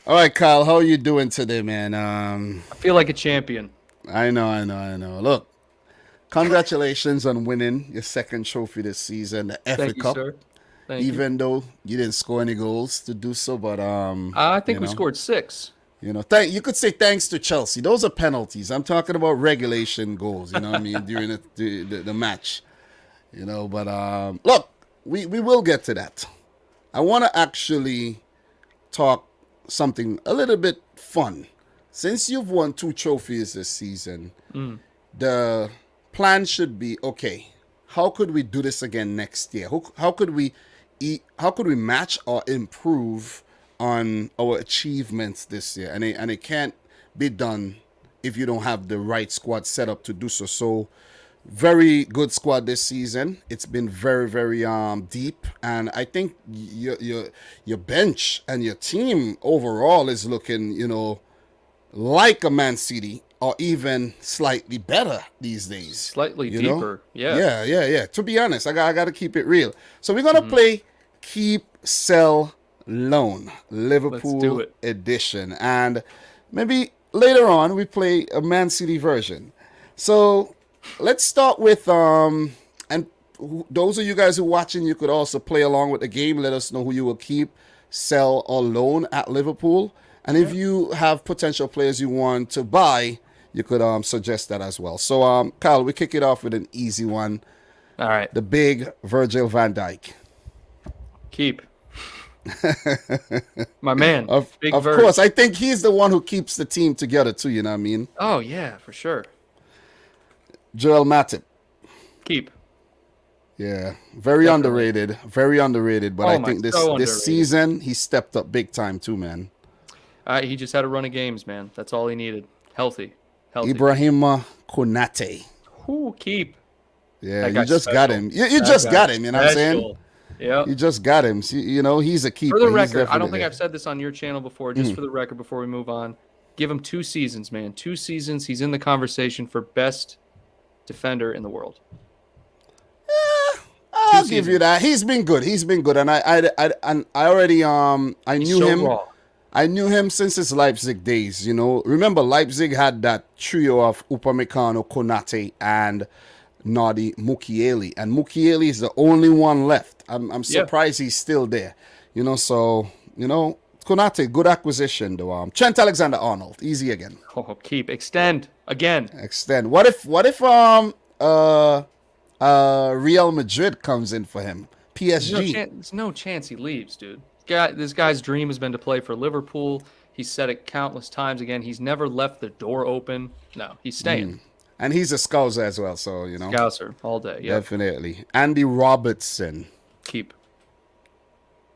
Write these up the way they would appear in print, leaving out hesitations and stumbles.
All right, Kyle, how are you doing today, man? I feel like a champion. I know. Look, congratulations on winning your second trophy this season, the FA Thank you, Cup. sir. Thank you. Even though you didn't score any goals to do so, but I you think we know, scored six. thank you could say thanks to Chelsea. Those are penalties. I'm talking about regulation goals. You know what I mean during the match. But look, we will get to that. I want to actually talk something a little bit fun. Since you've won two trophies this season, Mm. the plan should be okay. How could we do this again next year? How could we match or improve on our achievements this year? And it can't be done if you don't have the right squad set up to do so. So very good squad this season. It's been very, very deep, and I think your bench and your team overall is looking, like a Man City or even slightly better these days. Slightly You know, deeper. Yeah. yeah. To be honest, I got to keep it real. So we're gonna Hmm. play Keep, Sell, Loan, Let's do Liverpool it. edition, and maybe later on we play a Man City version. So let's start with and those of you guys who are watching, you could also play along with the game. Let us know who you will keep, sell, or loan at Liverpool. And if Yeah. you have potential players you want to buy, you could suggest that as well. So Kyle, we kick it off with an easy one. All right. The big Virgil van Dijk. Keep. My man. Big Of course, Verge. I think he's the one who keeps the team together too, you know what I mean? Oh, yeah, for sure. Joel Matip. Keep. Yeah, very Definitely. underrated, very underrated. But I Oh, my. think this So this underrated. season he stepped up big time too, man. He just had a run of games, man. That's all he needed. Healthy. Healthy. Ibrahima Konate. Who keep? Yeah, That you guy's just got special. him. You That just got guy's him. You know what I'm saying? special. Yep. You just got him. See, he's a For keeper. the He's record, I don't think definitely. I've said this on your channel before. Just for the record, before we move on, give him 2 seasons, man. 2 seasons. He's in the conversation for best defender in the world. Two I'll give you seasons. that. He's been good. He's been good, and I already I He's knew so him. raw. I knew him since his Leipzig days. Remember Leipzig had that trio of Upamecano, Konate, and Nadi Mukiele, and Mukiele is the only one left. I'm Yeah. surprised he's still there. So Konate, good acquisition though. Trent Alexander-Arnold, easy again. Oh, keep extend again. Extend. What if Real Madrid comes in for him? There's no PSG. chance. There's no chance he leaves, dude. This guy's dream has been to play for Liverpool. He's said it countless times. Again, he's never left the door open. No, he's staying. And he's a scouser as well, so Scouser all day. Yep. definitely. Andy Robertson. Keep.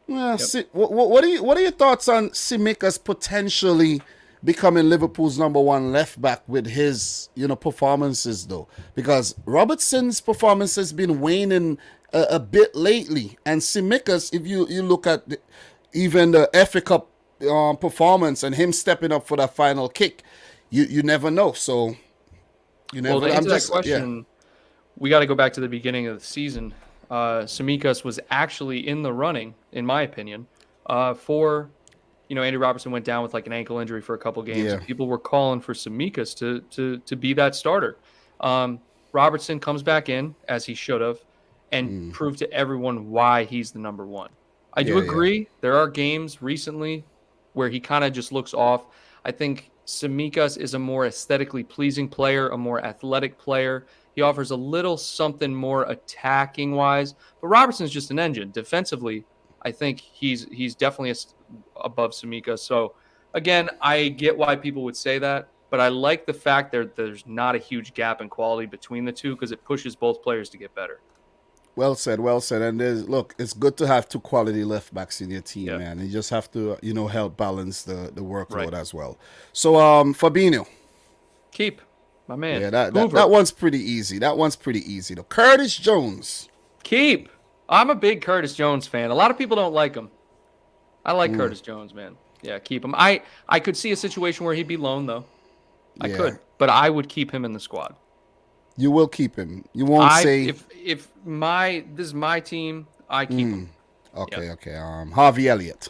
Well, Yep. what are your thoughts on Simikas potentially becoming Liverpool's number one left back with his performances though? Because Robertson's performance has been waning a bit lately, and Simikas, if you look at even the FA Cup performance and him stepping up for that final kick, you never know. So you Well, never. to I'm answer that just yeah. question, we got to go back to the beginning of the season. Samikas was actually in the running, in my opinion, for Andy Robertson went down with like an ankle injury for a couple games, Yeah. and people were calling for Samikas to be that starter. Robertson comes back in as he should have, and proved to everyone why he's the number one. I do Yeah. agree. There are games recently where he kind of just looks off. I think Samikas is a more aesthetically pleasing player, a more athletic player. He offers a little something more attacking wise, but Robertson's just an engine. Defensively, I think he's definitely above Samikas. So again, I get why people would say that, but I like the fact there's not a huge gap in quality between the two because it pushes both players to get better. Well said, well said. And look, it's good to have two quality left backs in your team, Yeah, man. You just have to, help balance the right. workload as well. So, Fabinho, Keep my man. yeah, that Hoover. one's pretty easy. That one's pretty easy though. Curtis Jones, Keep. I'm a big Curtis Jones fan. A lot of people don't like him. I like Curtis Jones, man. Yeah, keep him. I could see a situation where he'd be loaned though. I yeah, could, but I would keep him in the squad. you will keep him. You won't I say, if my this is my team, I keep him. okay, Yep. okay. Harvey Elliott,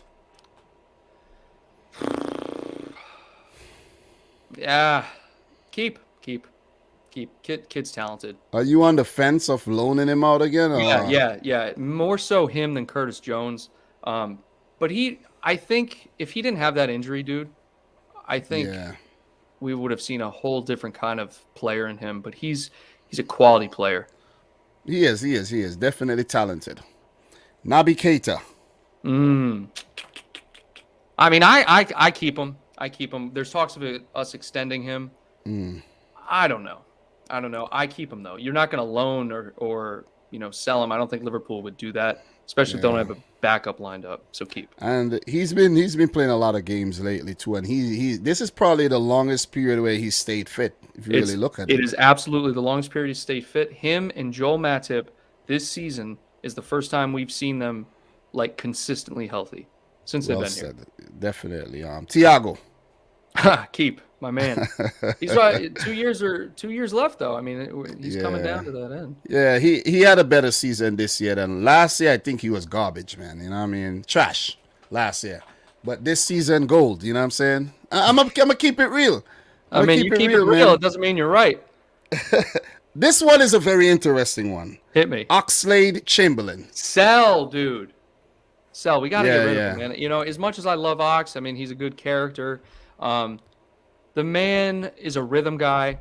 Yeah, keep, keep, keep. Kid's talented. Are you on the fence of loaning him out again? Yeah, Or? yeah. More so him than Curtis Jones. But I think if he didn't have that injury, dude, I think Yeah. we would have seen a whole different kind of player in him. But he's a quality player. He is. Definitely talented. Naby Keita. Mm. I mean, I keep him. I keep him. There's talks of us extending him. Mm. I don't know. I keep him though. You're not going to loan or sell him. I don't think Liverpool would do that, especially if they don't have a backup lined up. So keep. And he's been playing a lot of games lately too. And he this is probably the longest period where he stayed fit. If you really look at it, it is absolutely the longest period to stay fit. Him and Joel Matip this season is the first time we've seen them like consistently healthy since they've been said. Definitely. Thiago. here. Keep my man. He's 2 years left though. I mean, he's coming down to that end. Yeah, he had a better season this year than last year. I think he was garbage, man. You know what I mean? Trash last year. But this season, gold. You know what I'm saying? I'm gonna keep it real. I mean, you keep it real. It doesn't mean you're right. This one is a very interesting one. Hit me. Oxlade-Chamberlain. Sell, dude. Sell. We got to get rid of him, man. You know, as much as I love Ox, I mean, he's a good character. The man is a rhythm guy.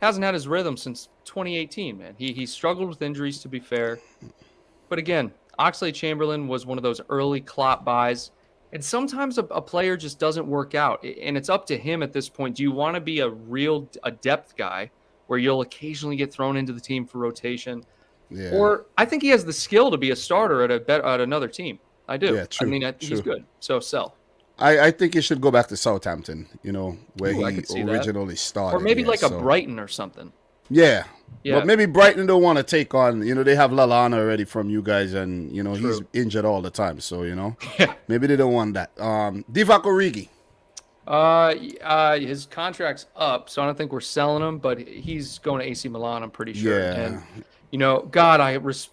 Hasn't had his rhythm since 2018, man. He struggled with injuries, to be fair. But again, Oxlade-Chamberlain was one of those early Klopp buys. And sometimes a player just doesn't work out. And it's up to him at this point. Do you want to be a depth guy where you'll occasionally get thrown into the team for rotation? Yeah. Or I think he has the skill to be a starter at another team. I do. Yeah, true, I mean, he's good. So sell. I think he should go back to Southampton, you know, where he originally started. Or maybe a Brighton or something. Yeah. But maybe Brighton don't want to take on, you know, they have Lallana already from you guys and, you know, he's injured all the time. So, you know, maybe they don't want that. Divock Origi. His contract's up, so I don't think we're selling him, but he's going to AC Milan, I'm pretty sure. Yeah. And, you know, God,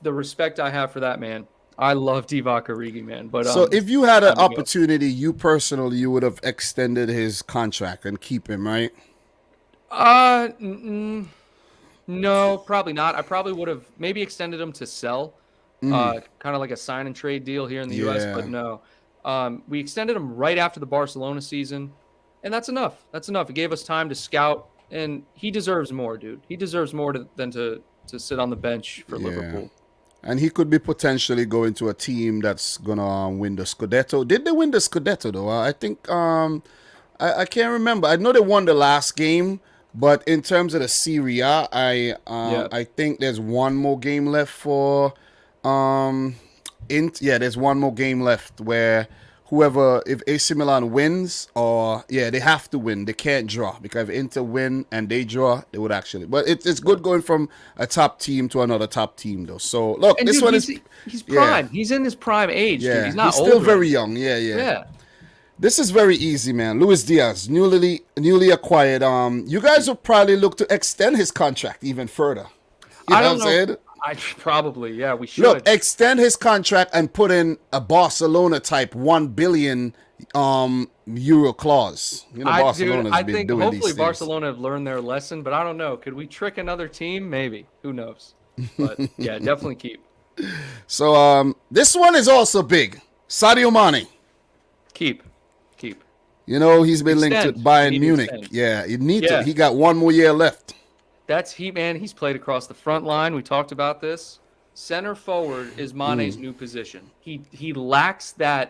the respect I have for that man. I love Divock Origi, man. But so if you had an opportunity, you personally, you would have extended his contract and keep him, right? No, probably not. I probably would have maybe extended him to sell, kind of like a sign and trade deal here in the U.S. But no, we extended him right after the Barcelona season, and that's enough. That's enough. It gave us time to scout, and he deserves more, dude. He deserves more than to sit on the bench for Liverpool. And he could be potentially going to a team that's gonna win the Scudetto. Did they win the Scudetto though? I think I can't remember. I know they won the last game, but in terms of the Serie A, I think there's one more game left for there's one more game left where if AC Milan wins, they have to win. They can't draw, because if Inter win and they draw, they would actually. But it's good going from a top team to another top team, though. So look, and this one he's prime. He's in his prime age. Yeah, dude. He's not still older. very young. Yeah. This is very easy, man. Luis Diaz, newly acquired. You guys will probably look to extend his contract even further. You know what I'm saying? We should. Look, extend his contract and put in a Barcelona type 1 billion euro clause. You know, I think hopefully Barcelona have learned their lesson, but I don't know. Could we trick another team? Maybe. Who knows? But yeah, definitely keep. So this one is also big. Sadio Mane. Keep. You know, he's been linked to Bayern Munich. Yeah, you need to. He got 1 more year left. That's man. He's played across the front line. We talked about this. Center forward is Mane's new position. He lacks the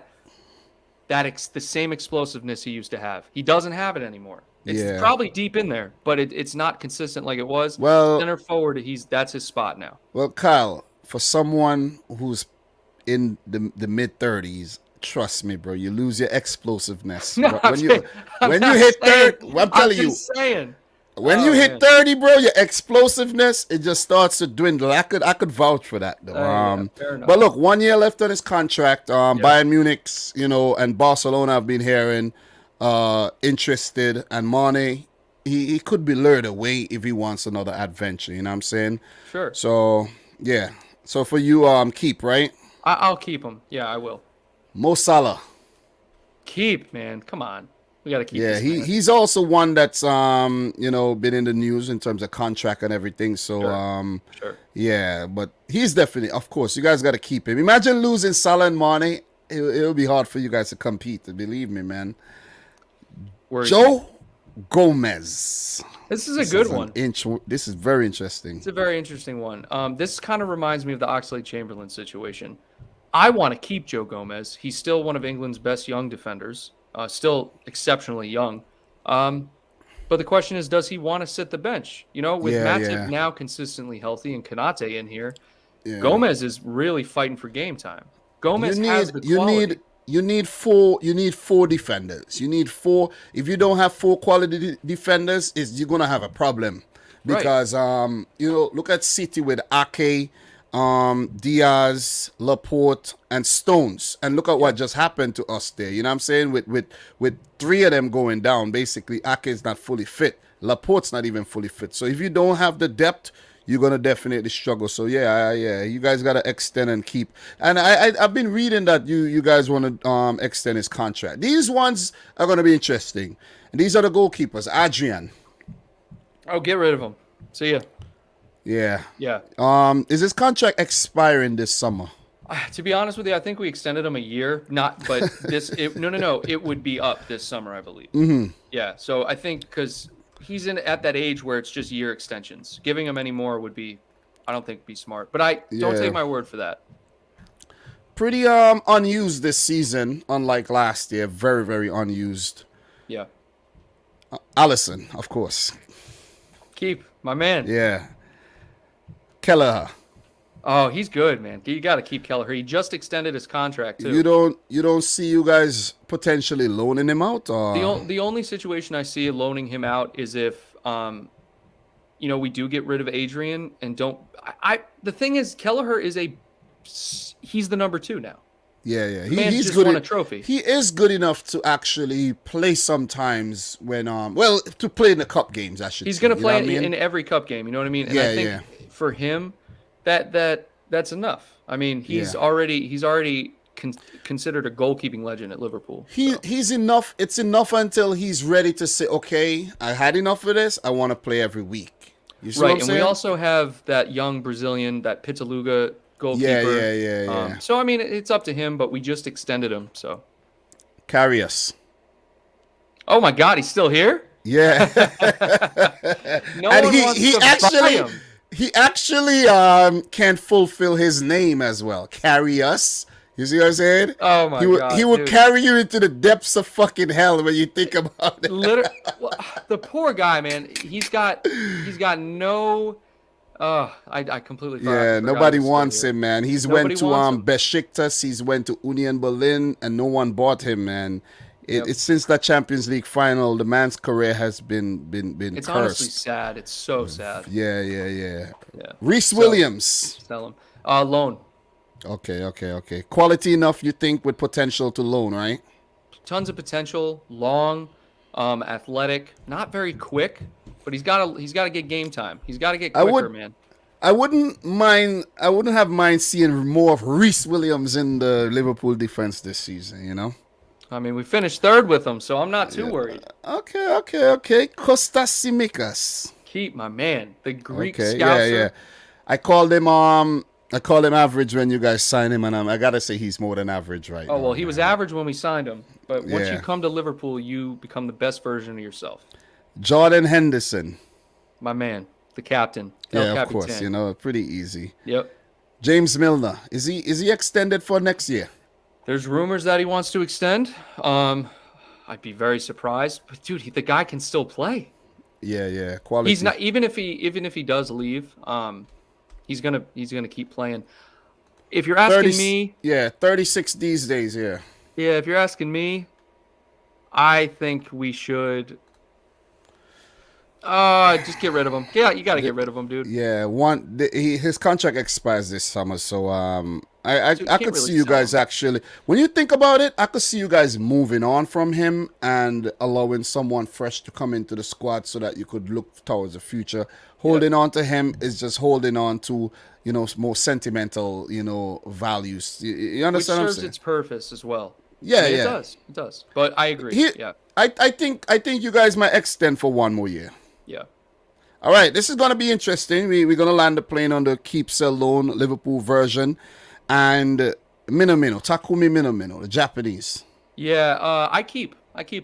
same explosiveness he used to have. He doesn't have it anymore. It's probably deep in there, but it's not consistent like it was. Well, center forward, that's his spot now. Well, Kyle, for someone who's in the mid-30s, trust me, bro, you lose your explosiveness. When you hit 30, I'm telling you. When you hit 30, bro, your explosiveness, it just starts to dwindle. I could vouch for that, though. Fair enough. But look, 1 year left on his contract. Bayern Munich's, you know, and Barcelona have been hearing interested. And Mane, he could be lured away if he wants another adventure. You know what I'm saying? Sure. So, yeah. So for you, keep, right? I'll keep him. Yeah, I will. Mo Salah. Keep, man. Come on. We got to keep Yeah, this man. he's also one that's been in the news in terms of contract and everything. So Sure. yeah, but he's definitely, of course, you guys got to keep him. Imagine losing Salah and Mane. It'll be hard for you guys to compete. Believe me, man. Worries me. Joe Gomez. This is a good one. This is very interesting. It's a very interesting one. This kind of reminds me of the Oxlade-Chamberlain situation. I want to keep Joe Gomez. He's still one of England's best young defenders, still exceptionally young. But the question is, does he want to sit the bench? You know, with Matip now consistently healthy and Konate in here, Gomez is really fighting for game time. Gomez has the quality. You need four defenders. You need four. If you don't have four quality defenders, you're gonna have a problem. Because look at City with Ake, Diaz, Laporte, and Stones, and look at what just happened to us there. You know what I'm saying? With three of them going down, basically Ake is not fully fit. Laporte's not even fully fit. So if you don't have the depth, you're gonna definitely struggle. So yeah, you guys gotta extend and keep. And I've been reading that you guys want to extend his contract. These ones are gonna be interesting. And these are the goalkeepers. Adrian. Oh, get rid of him. See ya. Yeah. Yeah. Is his contract expiring this summer? To be honest with you, I think we extended him a year. No. It would be up this summer, I believe. Mm-hmm. Yeah. So I think because he's at that age where it's just year extensions. Giving him any more I don't think be smart. But don't take my word for that. Pretty unused this season, unlike last year. Very, very unused. Yeah. Allison, of course. Keep my man. Yeah. Kelleher. Oh, he's good, man. You got to keep Kelleher. He just extended his contract too. You don't see you guys potentially loaning him out, or the only situation I see loaning him out is if we do get rid of Adrian and don't. The thing is, Kelleher he's the number 2 now. Yeah. He's just won a trophy. He is good enough to actually play sometimes when to play in the cup games. He's going to play in every cup game. You know what I mean? And I think for him, that's enough. I mean, he's already considered a goalkeeping legend at Liverpool. He's enough. It's enough until he's ready to say, okay, I had enough of this. I want to play every week. You see what I'm saying? We also have that young Brazilian, that Pitaluga goalkeeper. Yeah. So I mean, it's up to him, but we just extended him. So Karius. Oh my God, he's still here? Yeah. No one wants to buy him. He actually can fulfill his name as well. Carry us. You see what I'm saying? Oh my God. He will carry you into the depths of fucking hell when you think about it. The poor guy, man. He's got no. I completely forgot. Yeah, nobody wants him, man. He's went to Besiktas. He's went to Union Berlin, and no one bought him, man. It's since that Champions League final, the man's career has been It's cursed. Honestly sad. It's so sad. Yeah. Reece Williams. Tell him. Loan. Okay. Quality enough, you think, with potential to loan, right? Tons of potential. Long, athletic, not very quick, but he's got to get game time. He's got to get quicker, man. I wouldn't have mind seeing more of Reece Williams in the Liverpool defense this season, you know? I mean, we finished 3rd with him, so I'm not too worried. Okay. Kostas Tsimikas. Keep my man, the Greek scouser. Yeah. I called him average when you guys signed him, and I gotta say he's more than average right now. Oh well, he was average when we signed him, but once you come to Liverpool, you become the best version of yourself. Jordan Henderson. My man, the captain. Of course, pretty easy. Yep. James Milner, is he extended for next year? There's rumors that he wants to extend. I'd be very surprised, but dude, the guy can still play. Yeah. Quality. He's not even if he does leave. He's gonna keep playing. If you're asking me, 36 these days. Yeah. If you're asking me, I think we should. Just get rid of him. Yeah, you got to get rid of him, dude. Yeah, his contract expires this summer, so I could see you guys actually. When you think about it, I could see you guys moving on from him and allowing someone fresh to come into the squad so that you could look towards the future. Holding on to him is just holding on to more sentimental values. You understand? Which serves its purpose as well. Yeah, It does. But I agree. I think you guys might extend for one more year. Yeah. All right, this is going to be interesting. We're going to land the plane on the keep, sell, loan Liverpool version. And Minamino, Takumi Minamino, the Japanese. Yeah, I keep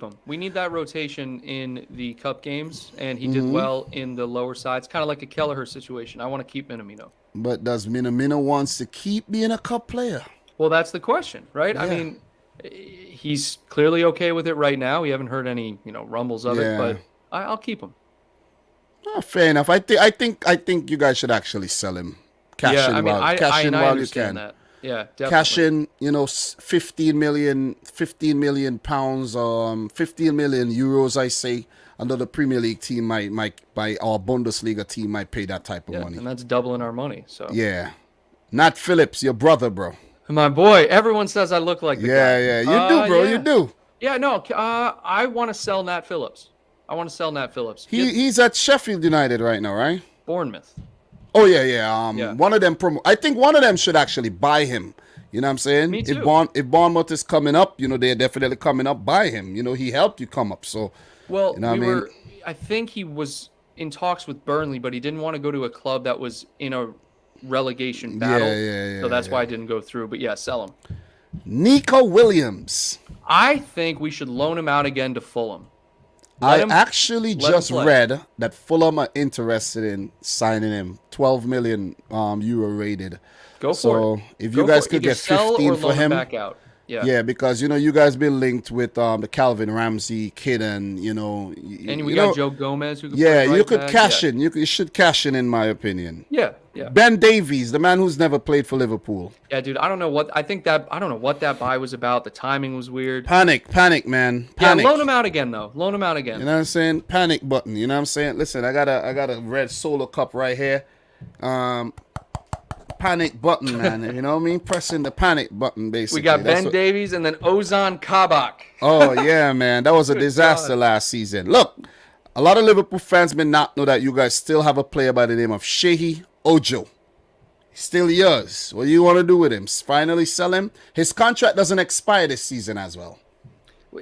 him. We need that rotation in the cup games, and he did well in the lower sides, kind of like a Kelleher situation. I want to keep Minamino. But does Minamino wants to keep being a cup player? Well, that's the question, right? Yeah. I mean, he's clearly okay with it right now. We haven't heard any, rumbles of it, but I'll keep him. Oh, fair enough. I think you guys should actually sell him. Cash in while you can. That. Yeah, definitely. Cash in, 15 million pounds, 15 million euros, I say. Another Premier League team might by our Bundesliga team might pay that type of money. And that's doubling our money. So yeah. Nat Phillips, your brother, bro. My boy, everyone says I look like the guy. Yeah, you do, bro. Yeah. You do. Yeah, no, I want to sell Nat Phillips. He's at Sheffield United right now, right? Bournemouth. Oh yeah. One of them I think one of them should actually buy him. You know what I'm saying? Me too. If Bournemouth is coming up, they're definitely coming up. Buy him. He helped you come up. So well, I think he was in talks with Burnley, but he didn't want to go to a club that was in a relegation battle. Yeah. So that's why I didn't go through. But yeah, sell him. Nico Williams. I think we should loan him out again to Fulham. I actually just read that Fulham are interested in signing him. 12 million euro rated. Go for it. So if you guys could get 15 for him. Back out. Yeah, because you guys been linked with the Calvin Ramsey kid, and and we got Joe Gomez who could you could cash in. You should cash in my opinion. Yeah. Ben Davies, the man who's never played for Liverpool. Yeah, dude, I don't know what that buy was about. The timing was weird. Panic, man. Panic. Yeah, loan him out again though. You know what I'm saying? Panic button. You know what I'm saying? Listen, I got a red Solo cup right here. Panic button, man. You know what I mean? Pressing the panic button, basically. We got Ben Davies and then Ozan Kabak. Oh, yeah, man. That was a disaster last season. Look, a lot of Liverpool fans may not know that you guys still have a player by the name of Shehi Ojo. He's still yours. What do you want to do with him? Finally sell him? His contract doesn't expire this season as well.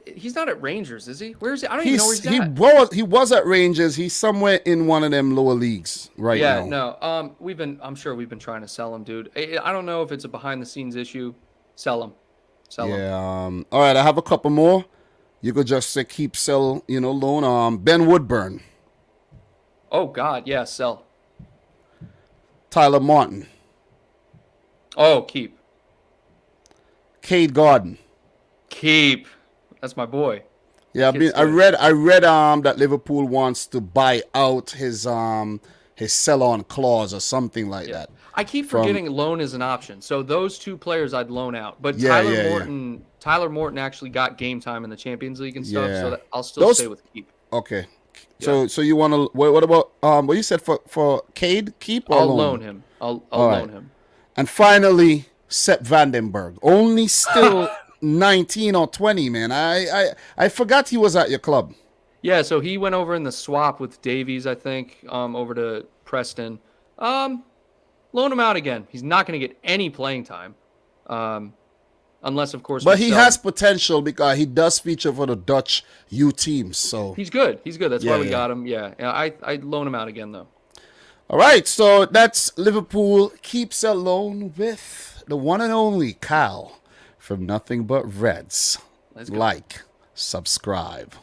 He's not at Rangers, is he? Where is he? I don't even know where he's at. He was at Rangers. He's somewhere in one of them lower leagues right now. Yeah, no. I'm sure we've been trying to sell him, dude. I don't know if it's a behind the scenes issue. Sell him. All right, I have a couple more. You could just say keep, sell, loan. Ben Woodburn. Oh God, yeah, sell. Tyler Martin. Oh, keep. Cade Gordon. Keep. That's my boy. Yeah, I read that Liverpool wants to buy out his sell-on clause or something like that. I keep forgetting loan is an option. So those two players I'd loan out. But Tyler Morton actually got game time in the Champions League and stuff, so I'll still stay with keep. Okay. So you want to what about what you said for Cade, keep or I'll loan? loan him. I'll loan him. And finally, Sepp Vandenberg. Only still 19 or 20, man. I forgot he was at your club. Yeah, so he went over in the swap with Davies, I think, over to Preston. Loan him out again. He's not going to get any playing time, unless, of course. But he has potential because he does feature for the Dutch U teams. So he's good. That's why we got him. Yeah. I'd loan him out again though. All right, so that's Liverpool keeps a loan with the one and only Kyle from Nothing But Reds. Like, subscribe.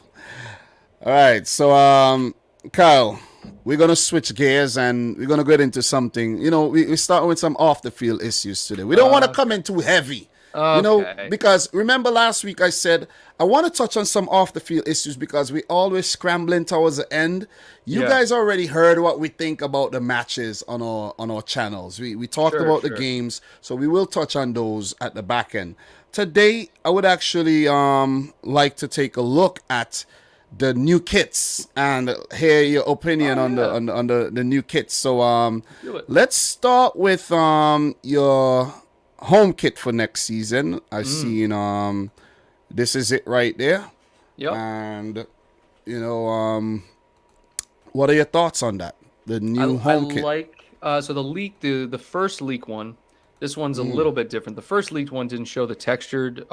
All right, so Kyle, we're gonna switch gears and we're gonna get into something. We start with some off the field issues today. We don't want to come in too heavy. Okay. Because remember last week I said I want to touch on some off the field issues because we always scrambling towards the end. You guys already heard what we think about the matches on our channels. We talked about the games, so we will touch on those at the back end. Today I would actually like to take a look at the new kits and hear your opinion on the new kits. So let's start with your home kit for next season. I've seen this is it right there. Yep. And what are your thoughts on that? The new home kit. I like so the first leak one. This one's a little bit different. The first leaked one didn't show the textured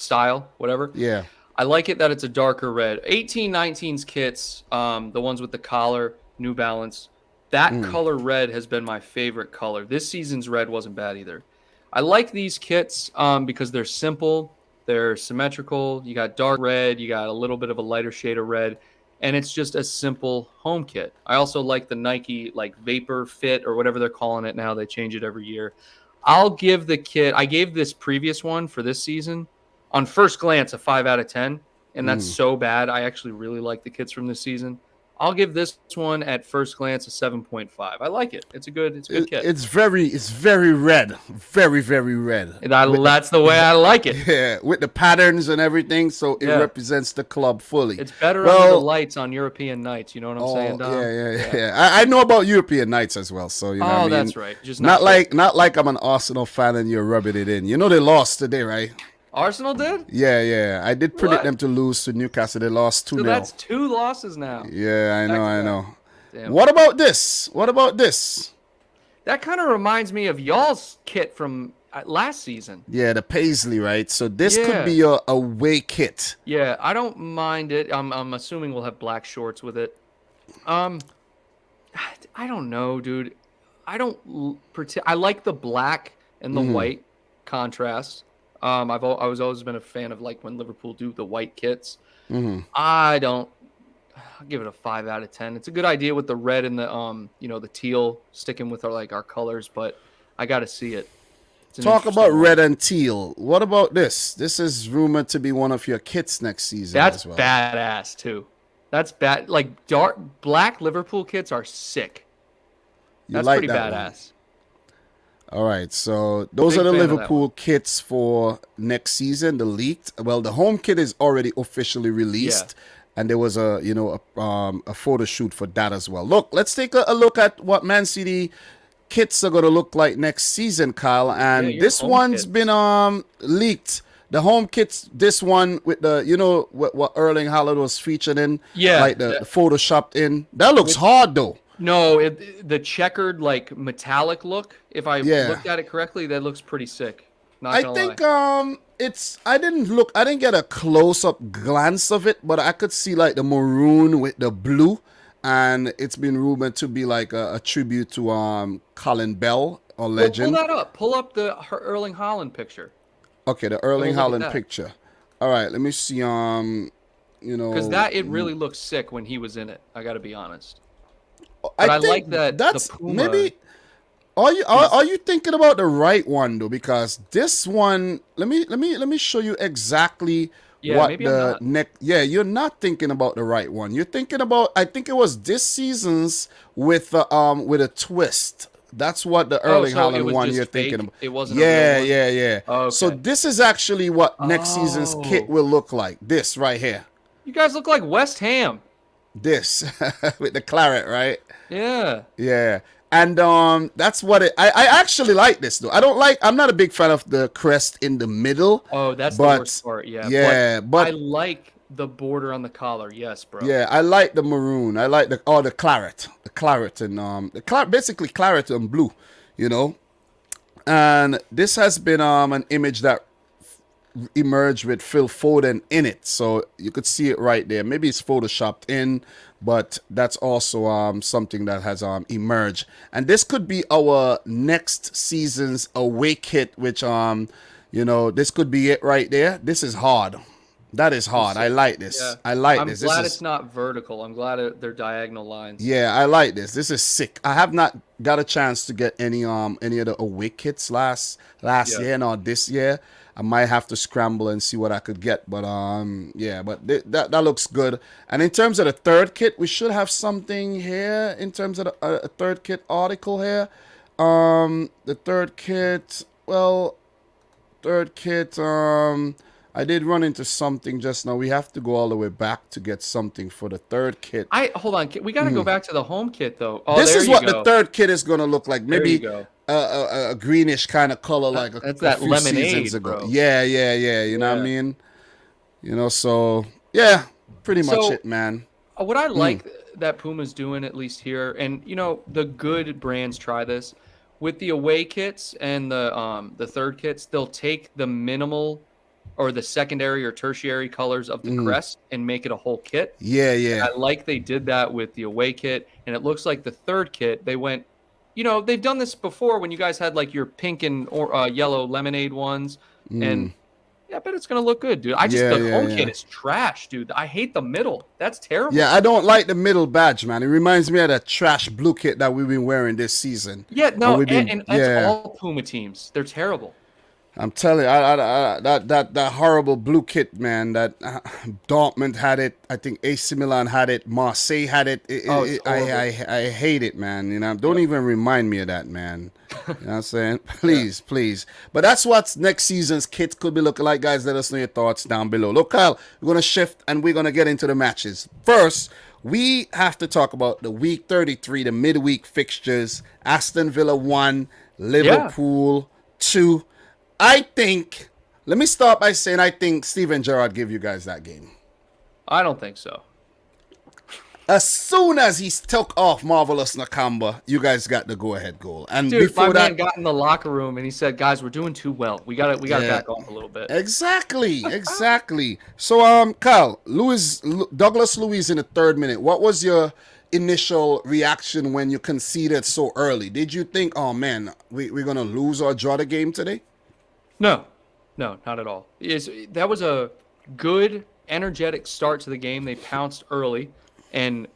style, whatever. Yeah. I like it that it's a darker red. 18-19's kits, the ones with the collar, New Balance, that Mm. color red has been my favorite color. This season's red wasn't bad either. I like these kits because they're simple, they're symmetrical. You got dark red, you got a little bit of a lighter shade of red, and it's just a simple home kit. I also like the Nike like Vapor Fit or whatever they're calling it now. They change it every year. I'll give the kit. I gave this previous one for this season on first glance a 5 out of 10, and that's Mm. so bad. I actually really like the kits from this season. I'll give this one at first glance a 7.5. I like it. It's a good kit. It's very red, very red. That's the way I like it. Yeah, with the patterns and everything, so it Yeah. represents the club fully. It's better under the lights on European nights. You know what I'm saying, Dom? Yeah. I know about European nights as well, so you know. What I mean? That's right. Just not like I'm an Arsenal fan and you're rubbing it in. You know they lost today, right? Arsenal did? Yeah. I did predict What? them to lose to Newcastle. They lost 2-0. So that's 2 losses now. Yeah, I know. Damn. What about this? That kind of reminds me of y'all's kit from last season. Yeah, the Paisley, right? So this Yeah. could be your away kit. Yeah, I don't mind it. I'm assuming we'll have black shorts with it. I don't know, dude. I like the black and the white contrast. I was always been a fan of like when Liverpool do the white kits. I'll give it a 5 out of 10. It's a good idea with the red and the the teal sticking with our colors, but I got to see it. Talk about red and teal. What about this? This is rumored to be one of your kits next season. That's as well. badass too. That's bad. Like dark black Liverpool kits are sick. That's like pretty that badass. one. All right, so those Big are the fan of that Liverpool kits for next season. The leaked, well, the home kit is already officially released, and there was a photo shoot for that as well. Look, let's take a look at what Man City kits are gonna look like next season, Kyle. And your this home one's kits. been leaked. The home kits, this one with the what Erling Haaland was featured in, like the photoshopped in. That looks hard though. No, the checkered like metallic look. If I looked at it correctly, that looks pretty sick. Not gonna lie. I didn't get a close up glance of it, but I could see like the maroon with the blue, and it's been rumored to be like a tribute to Colin Bell or legend. Pull that up. Pull up the Erling Haaland picture. Okay, the Erling Look at Haaland that. picture. All right, let me see. Because it really looks sick when he was in it. I got to be honest. I think like that. That's the Puma maybe. Are you thinking about the right one though? Because this one, let me show you exactly what maybe I'm the not. neck. Yeah, you're not thinking about the right one. You're thinking about. I think it was this season's with a twist. That's what the Erling so it Haaland was one just you're fake? thinking about. It wasn't a real one? Yeah. Okay. So this is actually what next season's kit will look like. This right here. You guys look like West Ham. This with the claret, right? Yeah. Yeah. And that's what I actually like this though. I'm not a big fan of the crest in the middle. Oh, that's the worst part. Yeah. Yeah, but I like the border on the collar. Yes, bro. yeah, I like the maroon. I like the claret. The claret and basically claret and blue, And this has been an image that emerged with Phil Foden in it, so you could see it right there. Maybe it's photoshopped in, but that's also something that has emerged, and this could be our next season's away kit, which this could be it right there. This is hard. That is hard. I like this. Yeah. I like I'm this. glad This is, it's not vertical. I'm glad they're diagonal lines. yeah, I like this. This is sick. I have not got a chance to get any of the away kits last year nor this year. I might have to scramble and see what I could get, but that looks good. And in terms of the third kit, we should have something here in terms of the third kit article here. The third kit, I did run into something just now. We have to go all the way back to get something for the third kit. Hold on. We got to go back to the home kit though. Oh, This there is you what go. the third kit is going to look like. There you Maybe go. a greenish kind of color like a That's that few lemonade, seasons ago. bro. Yeah. You know what I mean? So yeah, pretty much it, man. What I like that Puma's doing, at least here, and the good brands try this with the away kits and the third kits. They'll take the minimal or the secondary or tertiary colors of the crest and make it a whole kit. Yeah, And yeah. I like they did that with the away kit, and it looks like the third kit they went. They've done this before when you guys had like your pink and yellow lemonade ones, and yeah, I bet it's gonna look good, dude. The home kit is trash, dude. I hate the middle. That's terrible. Yeah, I don't like the middle badge, man. It reminds me of that trash blue kit that we've been wearing this season. Yeah, no, and that's all Puma teams. They're terrible. I'm telling you, that horrible blue kit, man. That Dortmund had it. I think AC Milan had it. Marseille had it. I hate it, man. Don't even remind me of that, man. You know what I'm saying? Please. But that's what next season's kit could be looking like, guys. Let us know your thoughts down below. Look, Kyle, we're going to shift and we're going to get into the matches. First, we have to talk about the week 33, the midweek fixtures. Aston Villa 1, Liverpool 2. Let me start by saying I think Steven Gerrard gave you guys that game. I don't think so. As soon as he took off Marvelous Nakamba, you guys got the go-ahead goal. And dude, before man got in the locker room and he said, "Guys, we're doing too well. We got to back off a little bit." Exactly. So, Kyle, Douglas Luiz in the 3rd minute. What was your initial reaction when you conceded so early? Did you think, "Oh man, we're gonna lose or draw the game today"? No, not at all. That was a good, energetic start to the game. They pounced early, and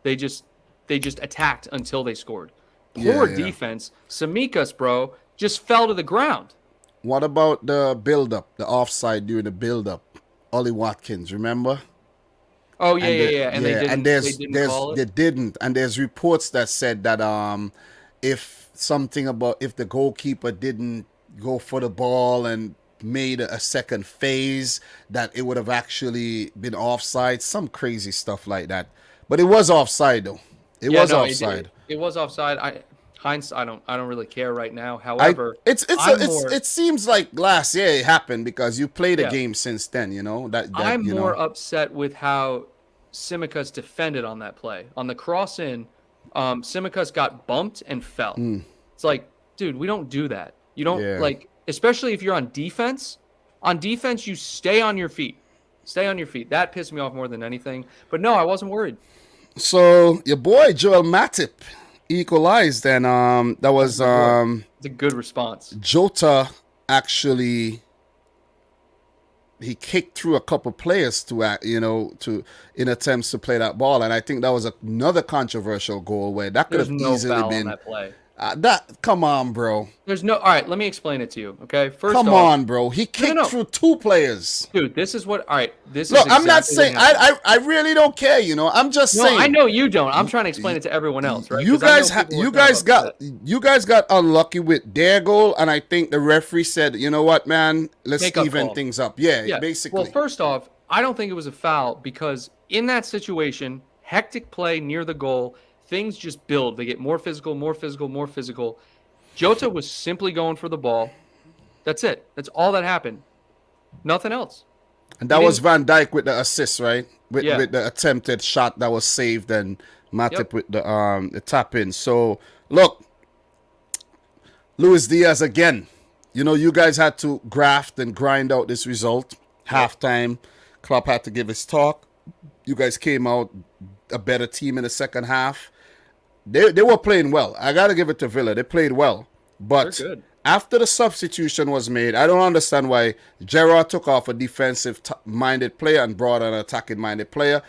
they just attacked until they scored. Poor defense. Tsimikas, bro, just fell to the ground. What about the build-up, the offside during the build-up? Ollie Watkins, remember? Oh, yeah. And they didn't call it? They didn't. And there's reports that said that if the goalkeeper didn't go for the ball and made a second phase, that it would have actually been offside. Some crazy stuff like that. But it was offside, though. It was offside. It was offside. I don't really care right now. However, it seems like last year it happened because you played a game since then. I'm more upset with how Tsimikas defended on that play. On the cross in, Tsimikas got bumped and fell. It's like, dude, we don't do that. You don't especially if you're on defense. On defense, you stay on your feet. That pissed me off more than anything. But no, I wasn't worried. So your boy Joel Matip equalized, and that was it's a good response. Jota actually he kicked through a couple players in attempts to play that ball, and I think that was another controversial goal where that could have easily been. On that play. Come on, bro. All right, let me explain it to you, okay? Come on, bro. He kicked through 2 players. Dude, this is what, all right, this Look, is I'm not saying, I really don't care, I'm just saying. I know you don't. I'm trying to explain it to everyone else, right? You guys got unlucky with their goal, and I think the referee said, you know what, man, let's even things up. Yeah, basically. Well, first off, I don't think it was a foul because in that situation, hectic play near the goal, things just build. They get more physical. Jota was simply going for the ball. That's it. That's all that happened. Nothing else. And that was Van Dijk with the assist, right? With the attempted shot that was saved, and Matip with the tap in. So, look, Luis Diaz again. You guys had to graft and grind out this result. Halftime, Klopp had to give his talk. You guys came out a better team in the second half. They were playing well. I got to give it to Villa. They played well. But after the substitution was made, I don't understand why Gerrard took off a defensive-minded player and brought an attacking-minded player.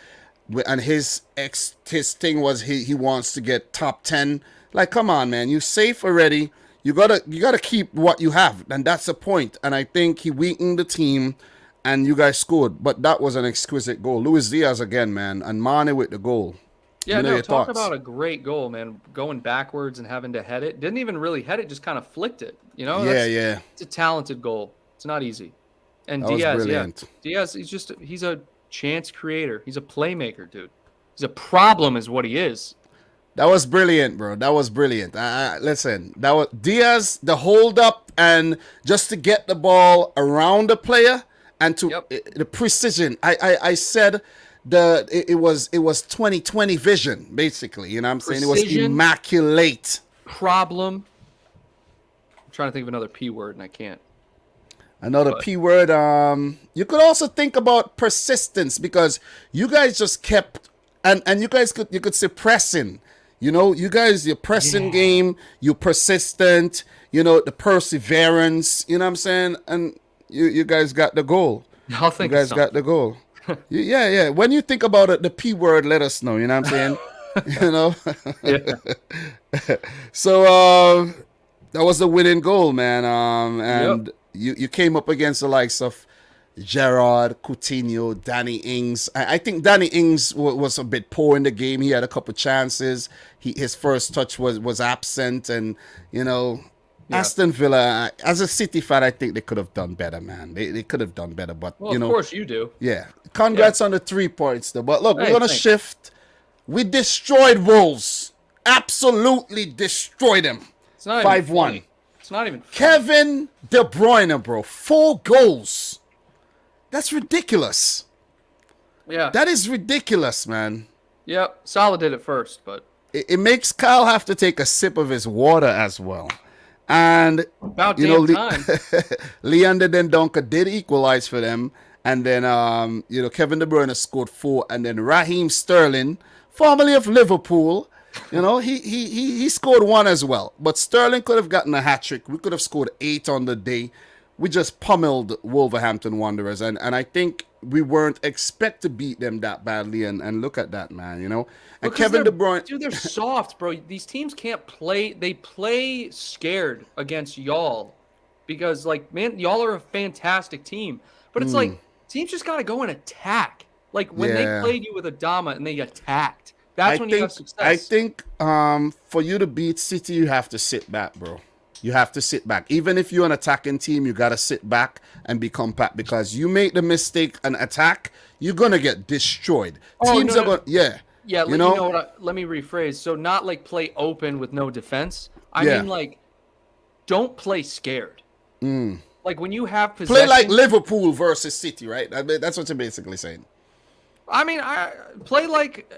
And his thing was he wants to get top 10. Like, come on, man. You safe already. You gotta keep what you have. And that's the point. And I think he weakened the team and you guys scored. But that was an exquisite goal. Luis Diaz again, man. And Mane with the goal. Yeah, talk about a great goal, man. Going backwards and having to head it. Didn't even really head it, just kind of flicked it. Yeah. It's a talented goal. It's not easy. And that Diaz, Diaz, he's a chance creator. He's a playmaker, dude. He's a problem is what he is. That was brilliant, bro. That was brilliant. Listen, that was Diaz, the hold up and just to get the ball around the player and to the precision. I said it was 20/20 vision, basically. You know what I'm saying? It was immaculate. Problem. I'm trying to think of another P word and I can't. Another But P word. You could also think about persistence because you guys just kept and you could say pressing. You know, you guys your pressing yeah, game, you persistent. You know the perseverance. You know what I'm saying? And you guys got the goal. I'll You think of guys got something. the goal. Yeah, yeah. When you think about it, the P word, let us know. You know what I'm saying? You know. Yeah, So that was the winning goal, man. yep. And you came up against the likes of Gerard, Coutinho, Danny Ings. I think Danny Ings was a bit poor in the game. He had a couple chances. His first touch was absent, and you know. Yeah. Aston Villa, as a City fan, I think they could have done better, man. They could have done better, but Well, you of know, course you do. yeah. Yeah. Congrats on the 3 points, though. But look, we're Hey, gonna thanks. shift. We destroyed Wolves. Absolutely destroyed them. It's not even 5-1. funny. It's not even funny. Kevin De Bruyne, bro. 4 goals. That's ridiculous. Yeah. That is ridiculous, man. Yep. Salah did it first, but It makes Kyle have to take a sip of his water as well. And, about you know, damn time. Leander Dendonka did equalize for them. And then, you know, Kevin De Bruyne scored 4. And then Raheem Sterling, formerly of Liverpool, you know, he scored 1 as well. But Sterling could have gotten a hat trick. We could have scored 8 on the day. We just pummeled Wolverhampton Wanderers. And I think we weren't expect to beat them that badly. And look at that, man, you know. And Because Kevin De Bruyne. dude, they're soft, bro. These teams can't play. They play scared against y'all because, like, man, y'all are a fantastic team. But it's like teams just got to go and attack. Like when they Yeah. played you with Adama and they attacked, that's when you have success. I think for you to beat City, you have to sit back, bro. You have to sit back. Even if you're an attacking team, you got to sit back and be compact because you make the mistake and attack, you're going to get destroyed. Oh, Teams no, are no. going, yeah. Yeah, You know? what? Let me rephrase. So not like play open with no defense. I Yeah. mean, like, don't play scared. Like when you have Play possession. like Liverpool versus City, right? That's what you're basically saying. I mean, I play like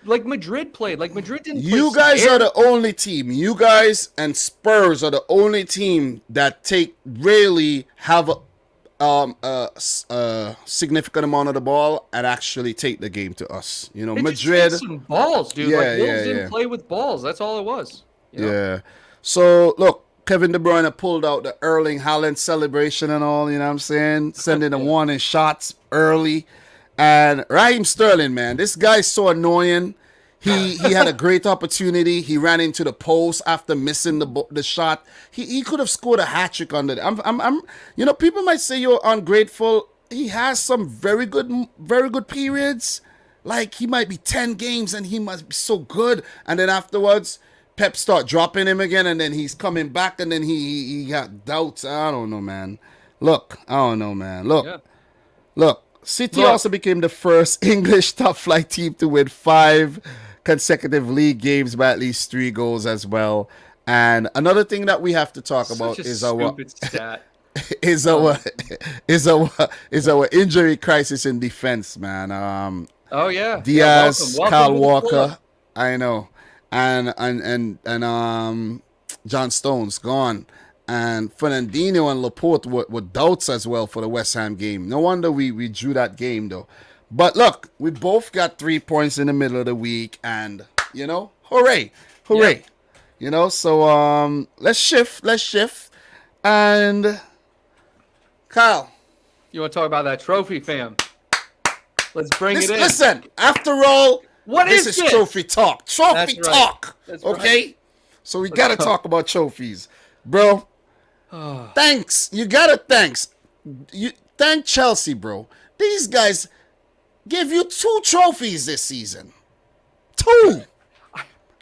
Madrid played. Like Madrid didn't play You guys scared. are the only team. You guys and Spurs are the only team that really have a significant amount of the ball and actually take the game to us. You know, They just Madrid. had some balls, dude. Yeah, Like Wolves yeah, didn't yeah. play with balls. That's all it was. You know? Yeah. So look, Kevin De Bruyne pulled out the Erling Haaland celebration and all. You know what I'm saying? Sending the warning shots early. And Raheem Sterling, man, this guy's so annoying. He had a great opportunity. He ran into the post after missing the shot. He could have scored a hat trick on it. I'm you know, people might say you're ungrateful. He has some very good periods. Like he might be 10 games and he must be so good. And then afterwards, Pep start dropping him again, and then he's coming back, and then he got doubts. I don't know, man. Look, I don't know, man. Look. Yeah. Look, City Look. also became the first English top flight team to win 5 consecutive league games by at least 3 goals as well. And another thing that we have to talk about Such a is our stupid stat. is our injury crisis in defense, man. Oh yeah. Diaz, Welcome Kyle to the Walker, club. I know, and John Stones gone. And Fernandinho and Laporte were doubts as well for the West Ham game. No wonder we drew that game, though. But look, we both got 3 points in the middle of the week. And, you know, hooray. Yeah. You know, so let's shift. And, Kyle. You want to talk about that trophy, fam? Let's bring it in. Listen, after all, What this is is this? trophy talk. Trophy That's right. talk. That's okay? right. So we got to talk about trophies. Bro, thanks. You gotta thank Chelsea, bro. These guys gave you 2 trophies this season. 2.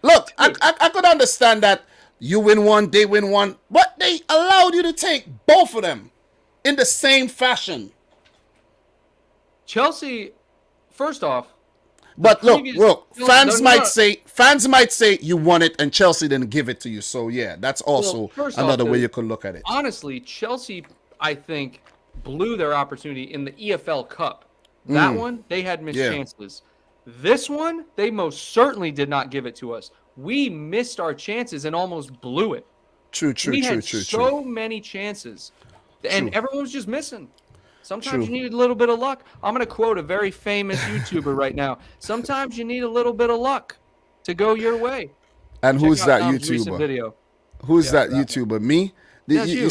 Look, I could understand that you win one, they win one, but they allowed you to take both of them in the same fashion. Chelsea, first off, But look, No, fans no, might say you won it and Chelsea didn't give it to you. So yeah, that's also first off, another way you could look at it. honestly, Chelsea, I think, blew their opportunity in the EFL Cup. That one, they had missed chances. This one, they most certainly did not give it to us. We missed our chances and almost blew it. True. We had so many chances. And True. everyone was just missing. Sometimes True. you need a little bit of luck. I'm going to quote a very famous YouTuber right now. Sometimes you need a little bit of luck to go your way. And Check who's out that Dom's recent YouTuber? video. Who's Yeah, that for that one. YouTuber? Me? Yes, You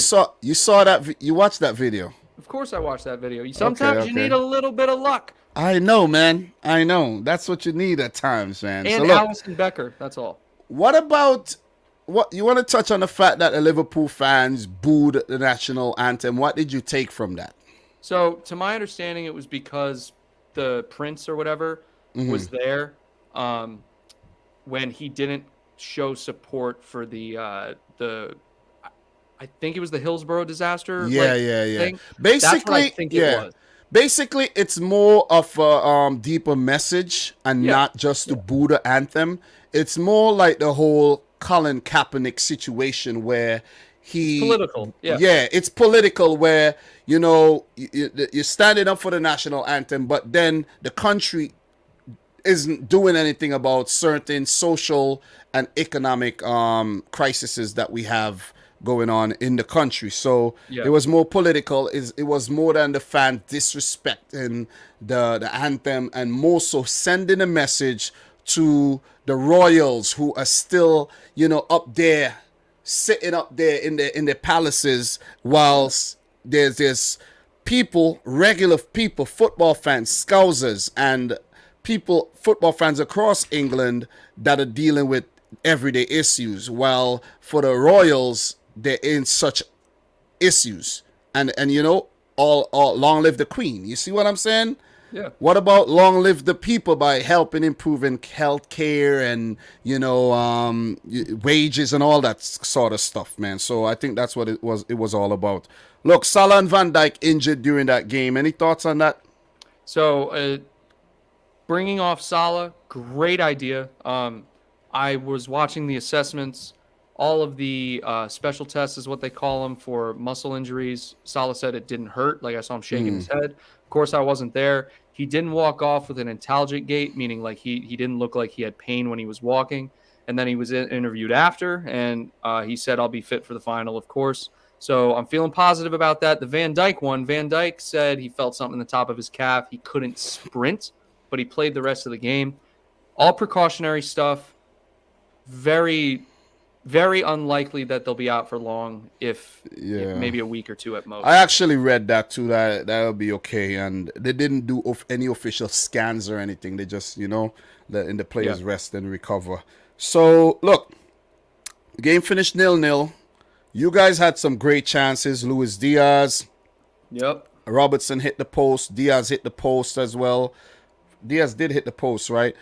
saw that? You watched that video? Of course I watched that video. Okay, Sometimes you need okay. a little bit of luck. I know, man. I know. That's what you need at times, man. So And look, Allison Becker. That's all. what about what you want to touch on the fact that the Liverpool fans booed the national anthem? What did you take from that? So, to my understanding, it was because the prince or whatever was there when he didn't show support for the I think it was the Hillsborough disaster. Yeah, Like, yeah, yeah. thing. That's what I Basically, think it yeah. was. Basically, it's more of a deeper message and Yeah. not just the Buddha anthem. It's more like the whole Colin Kaepernick situation where he, Political. Yeah. yeah, it's political where you're standing up for the national anthem, but then the country isn't doing anything about certain social and economic crises that we have going on in the country. So Yeah. it was more political. It was more than the fans disrespecting the anthem, and more so sending a message to the royals who are still, up there, sitting up there in the palaces, whilst there's people, regular people, football fans, scousers, and football fans across England that are dealing with everyday issues, while for the royals they're in such issues. And all long live the queen. You see what I'm saying? Yeah. What about long live the people by helping improving health care and wages and all that sort of stuff, man? So I think that's what it was all about. Look, Salah and Van Dijk injured during that game. Any thoughts on that? So, bringing off Salah, great idea. I was watching the assessments. All of the special tests is what they call them for muscle injuries. Salah said it didn't hurt. Like, I saw him shaking his head. Of course, I wasn't there. He didn't walk off with an intelligent gait, meaning like he didn't look like he had pain when he was walking. And then he was interviewed after, and he said, I'll be fit for the final, of course. So I'm feeling positive about that. The Van Dijk one, Van Dijk said he felt something in the top of his calf. He couldn't sprint, but he played the rest of the game. All precautionary stuff. Very, very unlikely that they'll be out for long, if maybe a week or two at most. I actually read that too. That'll be okay, and they didn't do any official scans or anything. They just letting the players rest and recover. So look, the game finished 0-0. You guys had some great chances. Luis Diaz, Yep. Robertson hit the post. Diaz hit the post as well. Diaz did hit the post, right?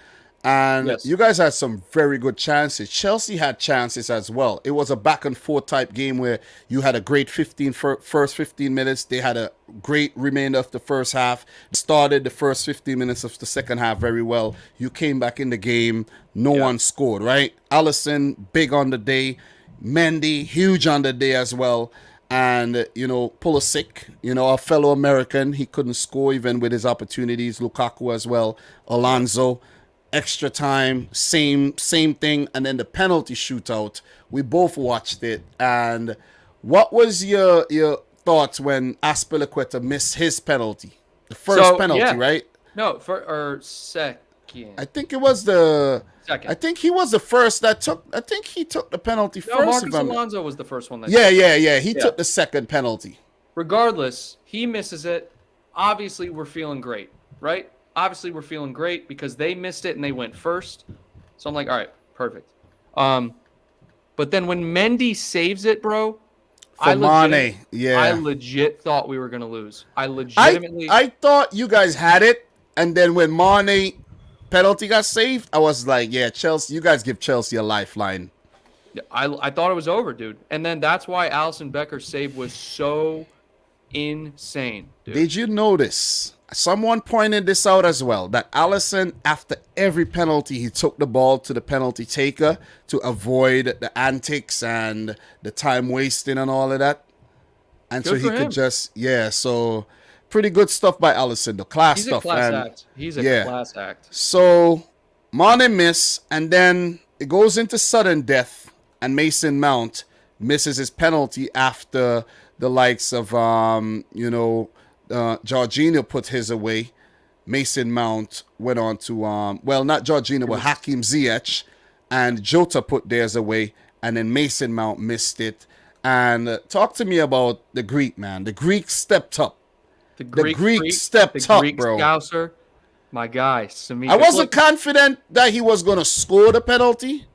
And Yes. you guys had some very good chances. Chelsea had chances as well. It was a back and forth type game where you had a great first 15 minutes. They had a great remainder of the first half. Started the first 15 minutes of the second half very well. You came back in the game. No one scored, right? Alisson, big on the day. Mendy, huge on the day as well. And, Pulisic, our fellow American, he couldn't score even with his opportunities. Lukaku as well. Alonso, extra time, same thing. And then the penalty shootout, we both watched it. And what was your thoughts when Aspilicueta missed his penalty? The first penalty, right? No, second. I think it was the Second. I think he was the first that took. I think he took the penalty No, first. Marcus Alonso was the first one. Yeah. He took the second penalty. Regardless, he misses it. Obviously, we're feeling great, right? Obviously, we're feeling great because they missed it and they went first. So I'm like, all right, perfect. But then when Mendy saves it, bro, For Mane, I legit thought we were gonna lose. I legitimately. I thought you guys had it, and then when Mane penalty got saved, I was like, yeah, Chelsea, you guys give Chelsea a lifeline. I thought it was over, dude. And then that's why Alisson Becker's save was so insane, dude. Did you notice? Someone pointed this out as well, that Alisson, after every penalty, he took the ball to the penalty taker to avoid the antics and the time wasting and all of that. And Good so he could just, so pretty good stuff by Alisson, the class stuff. He's a class act. So Mane miss, and then it goes into sudden death, and Mason Mount misses his penalty after the likes of Jorginho put his away. Mason Mount went on to not Jorginho, but Hakim Ziyech, and Jota put theirs away, and then Mason Mount missed it. And talk to me about the Greek, man. The Greek stepped up. The Greek stepped up, bro. Scouser, my guy, Samikas. I wasn't confident that he was going to score the penalty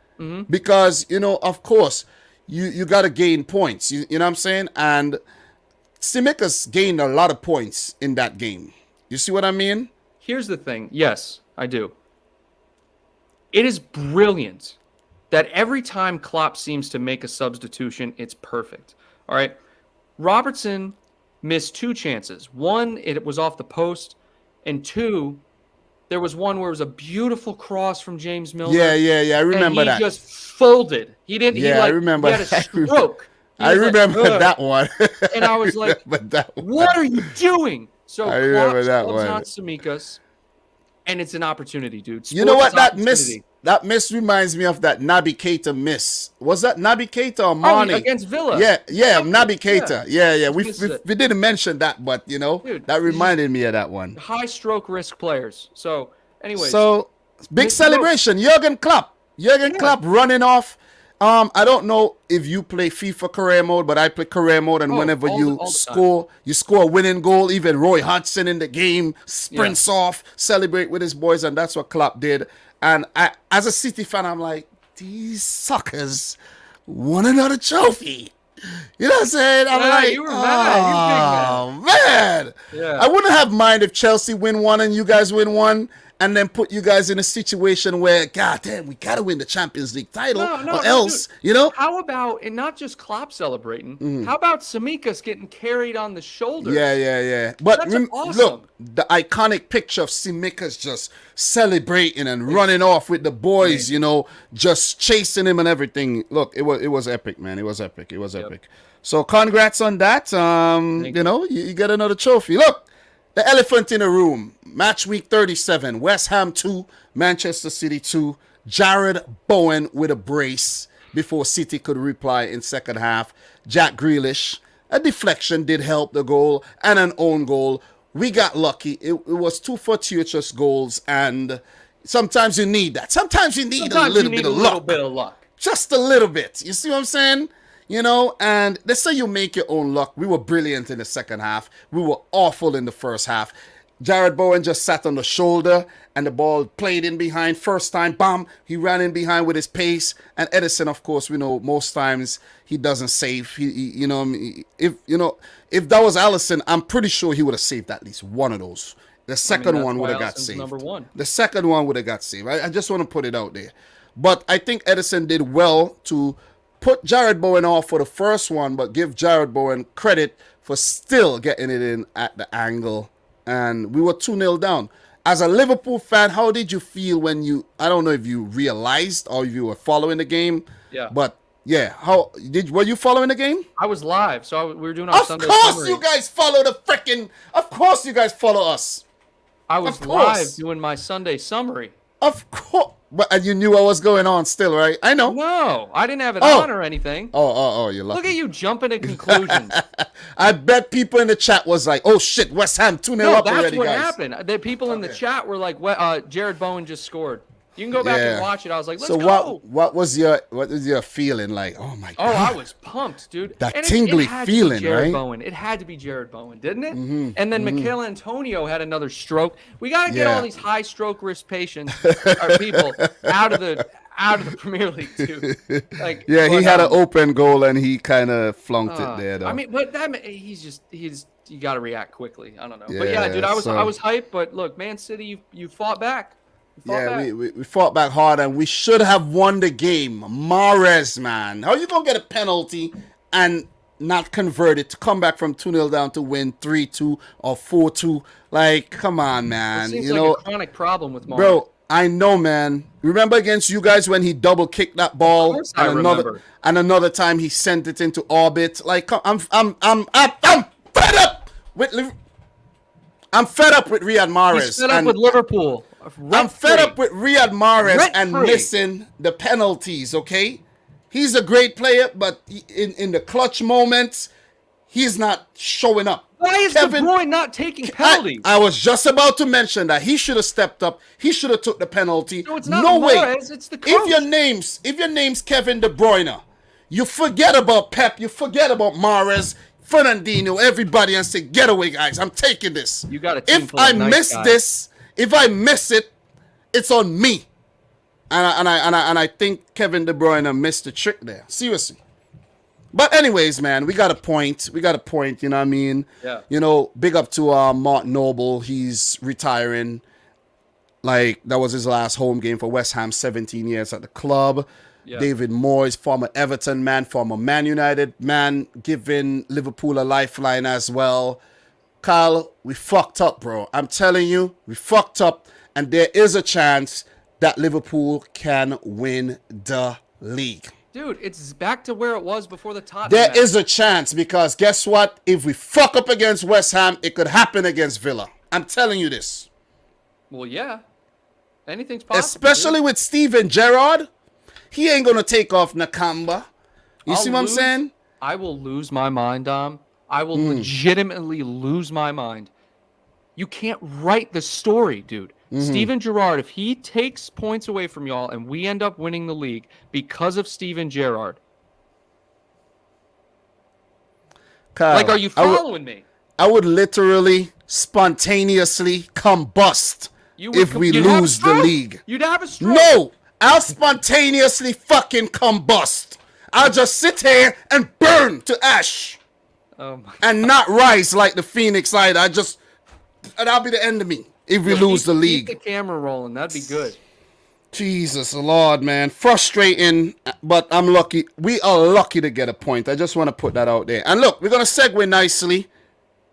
because, of course, you got to gain points. You know what I'm saying? And Simikas gained a lot of points in that game. You see what I mean? Here's the thing. Yes, I do. It is brilliant that every time Klopp seems to make a substitution, it's perfect. All right. Robertson missed 2 chances. One, it was off the post. And 2, there was one where it was a beautiful cross from James Milner. Yeah. I remember that. He just folded. He didn't. I remember. He had a stroke. I remember that one. And I was like, what are you doing? So I remember that one. one. On Samikas, and it's an opportunity, dude. You know what? That miss reminds me of that Naby Keita miss. Was that Naby Keita or Mane? Against Villa? Yeah, Naby Keita. Yeah. We didn't mention that, but dude, that reminded me of that one. High stroke risk players. So, anyways. So, big celebration. Jurgen Klopp. Klopp running off. I don't know if you play FIFA career mode, but I play career mode, and whenever you score a winning goal, even Roy Hodgson in the game sprints off, celebrate with his boys, and that's what Klopp did. And I, as a City fan, I'm like, these suckers won another trophy. You know what I'm saying? I'm like, you were mad. Oh, man. Yeah. I wouldn't have mind if Chelsea win one and you guys win one, and then put you guys in a situation where, God damn, we got to win the Champions League title or else, dude, How about, and not just Klopp celebrating, how about Samikas getting carried on the shoulders? Yeah. But That's awesome. Look, the iconic picture of Simikas just celebrating and running off with the boys, just chasing him and everything. Look, it was epic, man. It was epic. So congrats on that. You get another trophy. Look, the elephant in the room. Match week 37. West Ham 2, Manchester City 2. Jared Bowen with a brace before City could reply in second half. Jack Grealish, a deflection did help the goal, and an own goal. We got lucky. It was 2 fortuitous goals, and sometimes you need that. Sometimes you need a little bit of luck. Just a little bit. You see what I'm saying? And let's say you make your own luck. We were brilliant in the second half. We were awful in the first half. Jared Bowen just sat on the shoulder, and the ball played in behind. First time, bam, he ran in behind with his pace. And Edison, of course, we know most times he doesn't save. If that was Alisson, I'm pretty sure he would have saved at least one of those. The second one would have got saved. Number one. The second one would have got saved. I just want to put it out there. But I think Edison did well to put Jared Bowen off for the first one, but give Jared Bowen credit for still getting it in at the angle. And we were 2-0 down. As a Liverpool fan, how did you feel when I don't know if you realized or if you were following the game. Yeah. But yeah, were you following the game? I was live, so we were doing our Sunday summary. Of course you guys follow us. I was live doing my Sunday summary. Of course. But you knew what was going on still, right? I know. No, I didn't have it on or anything. Oh, you're lucky. Look at you jumping to conclusions. I bet people in the chat was like, oh, shit, West Ham 2-0 up already, guys. That's what happened. The people in the chat were like, Jared Bowen just scored. You can go back and watch it. I was like, let's go. So what was your feeling like? Oh, my God. Oh, I was pumped, dude. That tingly feeling, Jared right? Bowen. It had to be Jared Bowen, didn't it? Mm-hmm. And then Mikel Antonio had another stroke. We got to get all these high stroke risk patients or people out of the Premier League too. He had an open goal and he kind of flunked it there, though. I mean, but he's you got to react quickly. I don't know. But yeah, dude, I was hyped. But look, Man City, you fought back. We fought back hard, and we should have won the game. Mahrez, man. How you going to get a penalty and not convert it to come back from 2-0 down to win 3-2 or 4-2? Like, come on, man. It seems like a chronic problem with Mahrez. Bro, I know, man. Remember against you guys when he double kicked that ball? Of course I remember. And another time he sent it into orbit. Like, I'm fed up with Riyad Mahrez. He's fed up with Liverpool. I'm fed up with Riyad Mahrez and missing the penalties, okay? He's a great player, but in the clutch moments, He's not showing up. Why is De Bruyne not taking penalties? I was just about to mention that he should have stepped up. He should have took the penalty. No, it's not Mahrez, it's the coach. If your name's Kevin De Bruyne, you forget about Pep, you forget about Mahrez, Fernandinho, everybody, and say, "Get away, guys! I'm taking this." You got a team If full of I nice miss guys. this, if I miss it, it's on me. And I think Kevin De Bruyne missed the trick there. Seriously. But anyways, man, we got a point. You know what I mean? Yeah. You know, big up to Mark Noble. He's retiring. Like, that was his last home game for West Ham, 17 years at the club. Yeah. David Moyes, former Everton man, former Man United man, giving Liverpool a lifeline as well. Kyle, we fucked up, bro. I'm telling you, we fucked up. And there is a chance that Liverpool can win the league. Dude, it's back to where it was before the Tottenham There match. is a chance because guess what? If we fuck up against West Ham, it could happen against Villa. I'm telling you this. Well, yeah. Anything's possible. Especially with Steven Gerrard. He ain't going to take off Nakamba. You see what I'm saying? I will lose my mind, Dom. I will legitimately lose my mind. You can't write the story, dude. Steven Gerrard, if he takes points away from y'all and we end up winning the league because of Steven Gerrard. Kyle, Like, are you following me? I would literally spontaneously combust if we lose the league. You'd have a stroke. No, I'll spontaneously fucking combust. I'll just sit here and burn to ash. Oh my. And not rise like the Phoenix Light. And that'll be the end of me if we lose the league. Keep the camera rolling. That'd be good. Jesus Lord, man. Frustrating, but I'm lucky. We are lucky to get a point. I just want to put that out there. And look, we're going to segue nicely.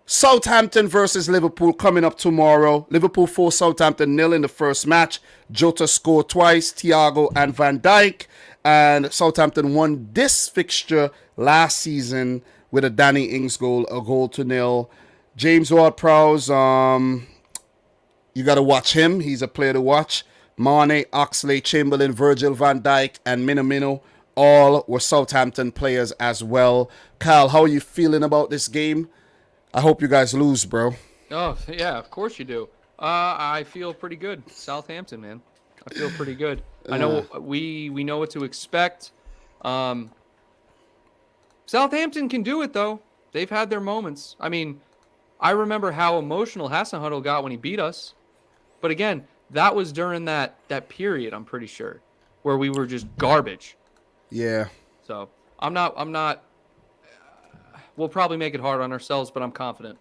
Southampton versus Liverpool coming up tomorrow. Liverpool 4, Southampton 0 in the first match. Jota scored twice, Thiago and Van Dijk. And Southampton won this fixture last season with a Danny Ings goal, a 1-0. James Ward-Prowse, you got to watch him. He's a player to watch. Mane, Oxlade, Chamberlain, Virgil van Dijk, and Minamino all were Southampton players as well. Kyle, how are you feeling about this game? I hope you guys lose, bro. Oh, yeah, of course you do. I feel pretty good. Southampton, man. I feel pretty good. I know we know what to expect. Southampton can do it, though. They've had their moments. I mean, I remember how emotional Hasenhuttl got when he beat us. But again, that was during that period, I'm pretty sure, where we were just garbage. Yeah. So I'm not. We'll probably make it hard on ourselves, but I'm confident.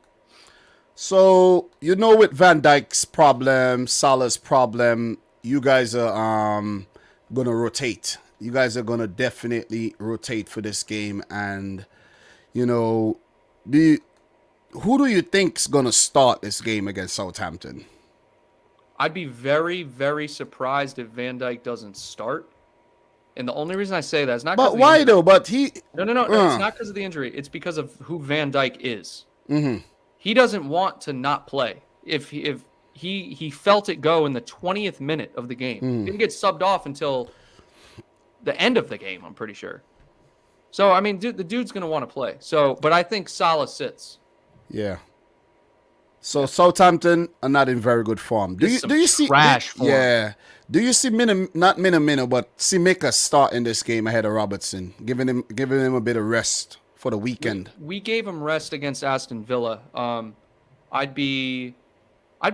So, you know, with Van Dijk's problem, Salah's problem, you guys are going to rotate. You guys are going to definitely rotate for this game. And, you know, who do you think's going to start this game against Southampton? I'd be very, very surprised if Van Dijk doesn't start. And the only reason I say that is not because But why though? But he... No. It's not because of the injury. It's because of who Van Dijk is. Mm-hmm. He doesn't want to not play. If he felt it go in the 20th minute of the game. He didn't get subbed off until the end of the game, I'm pretty sure. So, I mean, the dude's going to want to play. So, but I think Salah sits. Yeah. So Southampton are not in very good form. Do you see trash form? Yeah. Do you see not Minamino but Tsimikas starting this game ahead of Robertson, giving him a bit of rest for the weekend? We gave him rest against Aston Villa. I'd be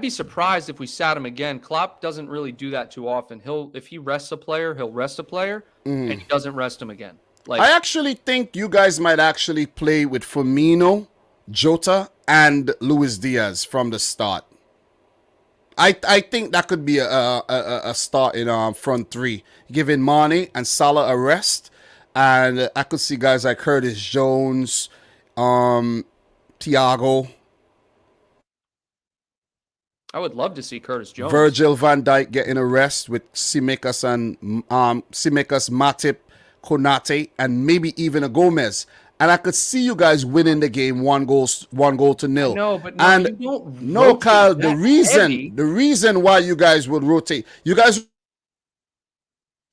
surprised if we sat him again. Klopp doesn't really do that too often. If he rests a player, he'll rest a player, and he doesn't rest him again. Like, I actually think you guys might actually play with Firmino, Jota, and Luis Diaz from the start. I think that could be a start in front three, giving Mane and Salah a rest, and I could see guys like Curtis Jones, Thiago. I would love to see Curtis Jones. Virgil van Dijk getting a rest with Tsimikas and Tsimikas, Matip, Konate, and maybe even a Gomez. And I could see you guys winning the game 1-0. No, but and you don't no, Kyle. the reason why you guys would rotate, you guys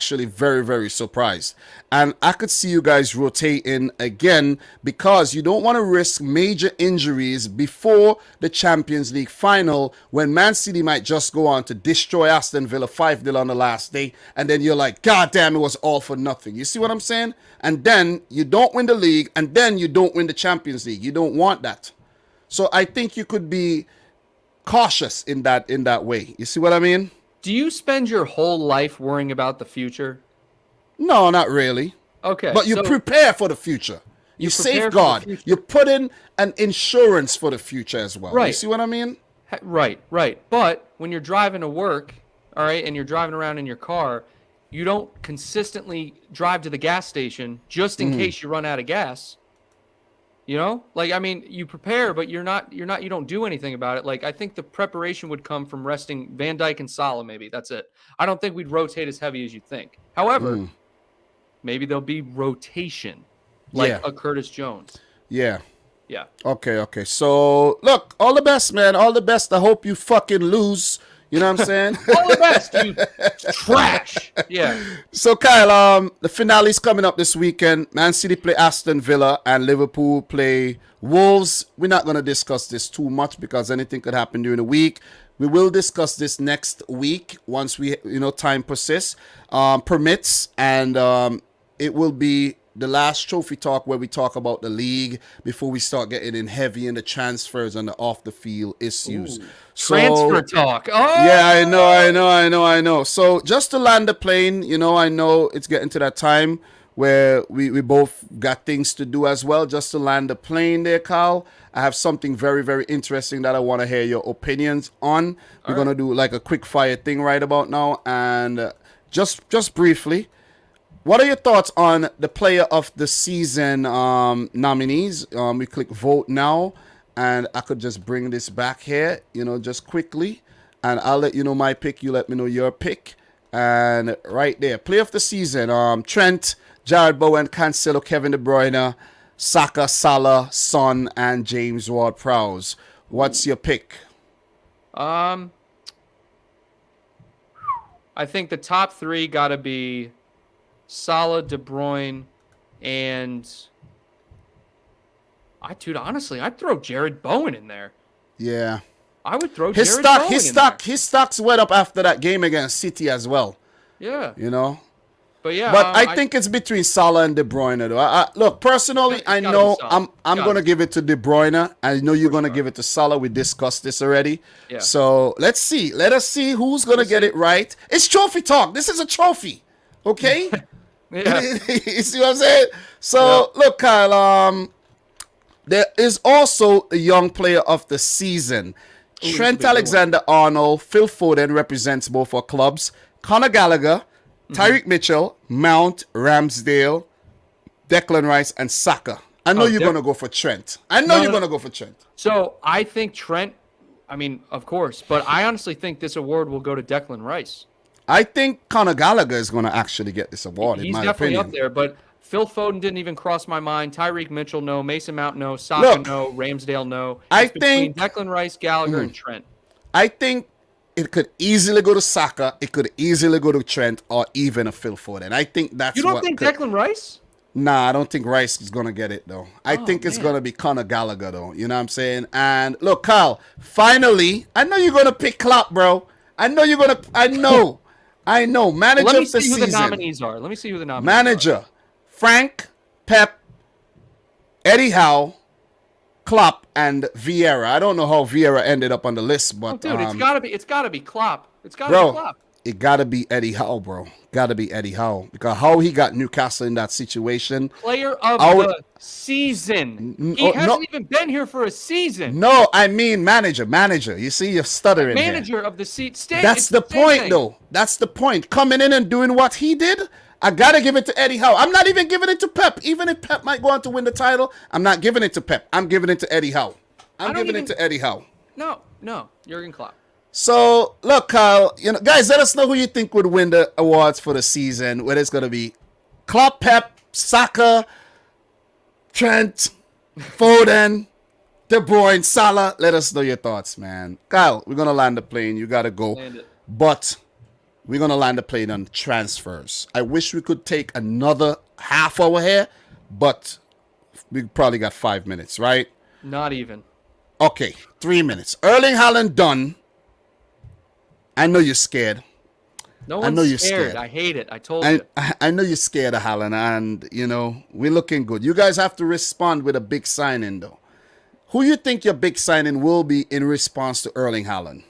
actually very, very surprised. And I could see you guys rotating again because you don't want to risk major injuries before the Champions League final when Man City might just go on to destroy Aston Villa 5-0 on the last day. And then you're like, God damn, it was all for nothing. You see what I'm saying? And then you don't win the league and then you don't win the Champions League. You don't want that. So I think you could be cautious in that way. You see what I mean? Do you spend your whole life worrying about the future? No, not really. Okay. But you prepare for the future. You safeguard. You put in an insurance for the future as well. Right. You see what I mean? Right. But when you're driving to work, all right, and you're driving around in your car, you don't consistently drive to the gas station just in case you run out of gas. You know, like, I mean, you prepare, but you don't do anything about it. Like, I think the preparation would come from resting Van Dijk and Salah. Maybe that's it. I don't think we'd rotate as heavy as you think. However, maybe there'll be rotation, like a Curtis Jones. Yeah. Yeah. Okay. So, look, all the best, man. All the best. I hope you fucking lose. You know what I'm saying? All the best, you trash. Yeah. So, Kyle, the finale's coming up this weekend. Man City play Aston Villa and Liverpool play Wolves. We're not going to discuss this too much because anything could happen during the week. We will discuss this next week once time persists, permits, and it will be the last trophy talk where we talk about the league before we start getting in heavy in the transfers and the off the field issues. Transfer talk. Oh yeah, I know. So just to land the plane, I know it's getting to that time where we both got things to do as well. Just to land the plane there, Carl, I have something very, very interesting that I want to hear your opinions on. We're going to do like a quick fire thing right about now. And just briefly, what are your thoughts on the player of the season nominees? We click vote now, and I could just bring this back here, just quickly, and I'll let you know my pick. You let me know your pick, and right there, player of the season: Trent, Jared Bowen, Cancelo, Kevin De Bruyne, Saka, Salah, Son, and James Ward-Prowse. What's your pick? I think the top three got to be Salah, De Bruyne, and honestly, I'd throw Jared Bowen in there. Yeah, I would throw Jared Bowen in there. His stocks went up after that game against City as well. Yeah, But I think it's between Salah and De Bruyne, though. Look, personally, I know I'm going to give it to De Bruyne. I know you're going to give it to Salah. We discussed this already. Yeah. So let's see. Let us see who's going to get it right. It's trophy talk. This is a trophy. Okay? Yeah. You see what I'm saying? So, look, Kyle, there is also a young player of the season. Trent Alexander-Arnold, Phil Foden represents both our clubs. Conor Gallagher, Tyreek Mitchell, Mount, Ramsdale, Declan Rice, and Saka. I know you're going to go for Trent. So I think Trent, of course, but I honestly think this award will go to Declan Rice. I think Conor Gallagher is going to actually get this award, in my opinion. He's definitely up there, but Phil Foden didn't even cross my mind. Tyreek Mitchell, no. Mason Mount, no. Saka, no. Ramsdale, no. I think Declan Rice, Gallagher, and Trent. I think it could easily go to Saka. It could easily go to Trent or even a Phil Foden. I think that's what... You don't think Declan Rice? Nah, I don't think Rice is going to get it, though. I think it's going to be Conor Gallagher, though. You know what I'm saying? And look, Kyle, finally, I know you're going to pick Klopp, bro. I know you're going to... I know. Manager of the season. Let me see who the nominees are. Manager, Frank, Pep, Eddie Howe, Klopp, and Vieira. I don't know how Vieira ended up on the list, but it's gotta be Klopp. It's gotta be Klopp. It gotta be Eddie Howe, bro. Gotta be Eddie Howe because how he got Newcastle in that situation. Player of the season. He hasn't even been here for a season. No, I mean manager. You see, you're stuttering. Manager of the season. That's the point, though. That's the point. Coming in and doing what he did. I gotta give it to Eddie Howe. I'm not even giving it to Pep. Even if Pep might go on to win the title, I'm not giving it to Pep. I'm giving it to Eddie Howe. I'm giving it to Eddie Howe. No, Jurgen Klopp. So, look, Kyle, guys, let us know who you think would win the awards for the season, whether it's going to be Klopp, Pep, Saka, Trent, Foden, De Bruyne, Salah. Let us know your thoughts, man. Kyle, we're going to land the plane. You got to go. Land it. But we're going to land the plane on transfers. I wish we could take another half hour here, but we probably got 5 minutes, right? Not even. Okay, 3 minutes. Erling Haaland done. I know you're scared. No I know one's you're scared. I hate it. I told you. I know you're scared of Haaland, and, you know, we're looking good. You guys have to respond with a big signing, though. Who you think your big signing will be in response to Erling Haaland?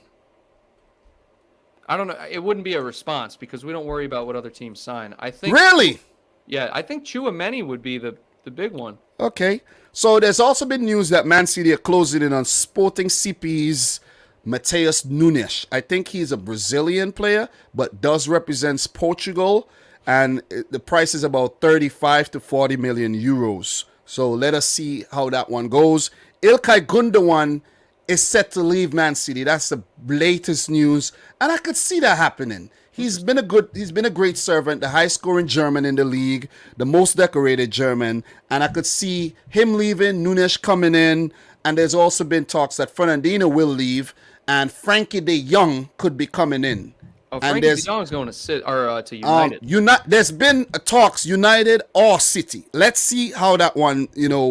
I don't know. It wouldn't be a response because we don't worry about what other teams sign. I think. Really? Yeah, I think Tchouaméni would be the big one. Okay. So there's also been news that Man City are closing in on Sporting CP's Mateus Nunes. I think he's a Brazilian player, but does represent Portugal, and the price is about 35 to 40 million euros. So let us see how that one goes. Ilkay Gundogan is set to leave Man City. That's the latest news, and I could see that happening. He's been a great servant, the high scoring German in the league, the most decorated German, and I could see him leaving, Nunes coming in, and there's also been talks that Fernandinho will leave, and Frankie de Jong could be coming in. Oh, Frankie de Jong's going to United. There's been talks United or City. Let's see how that one,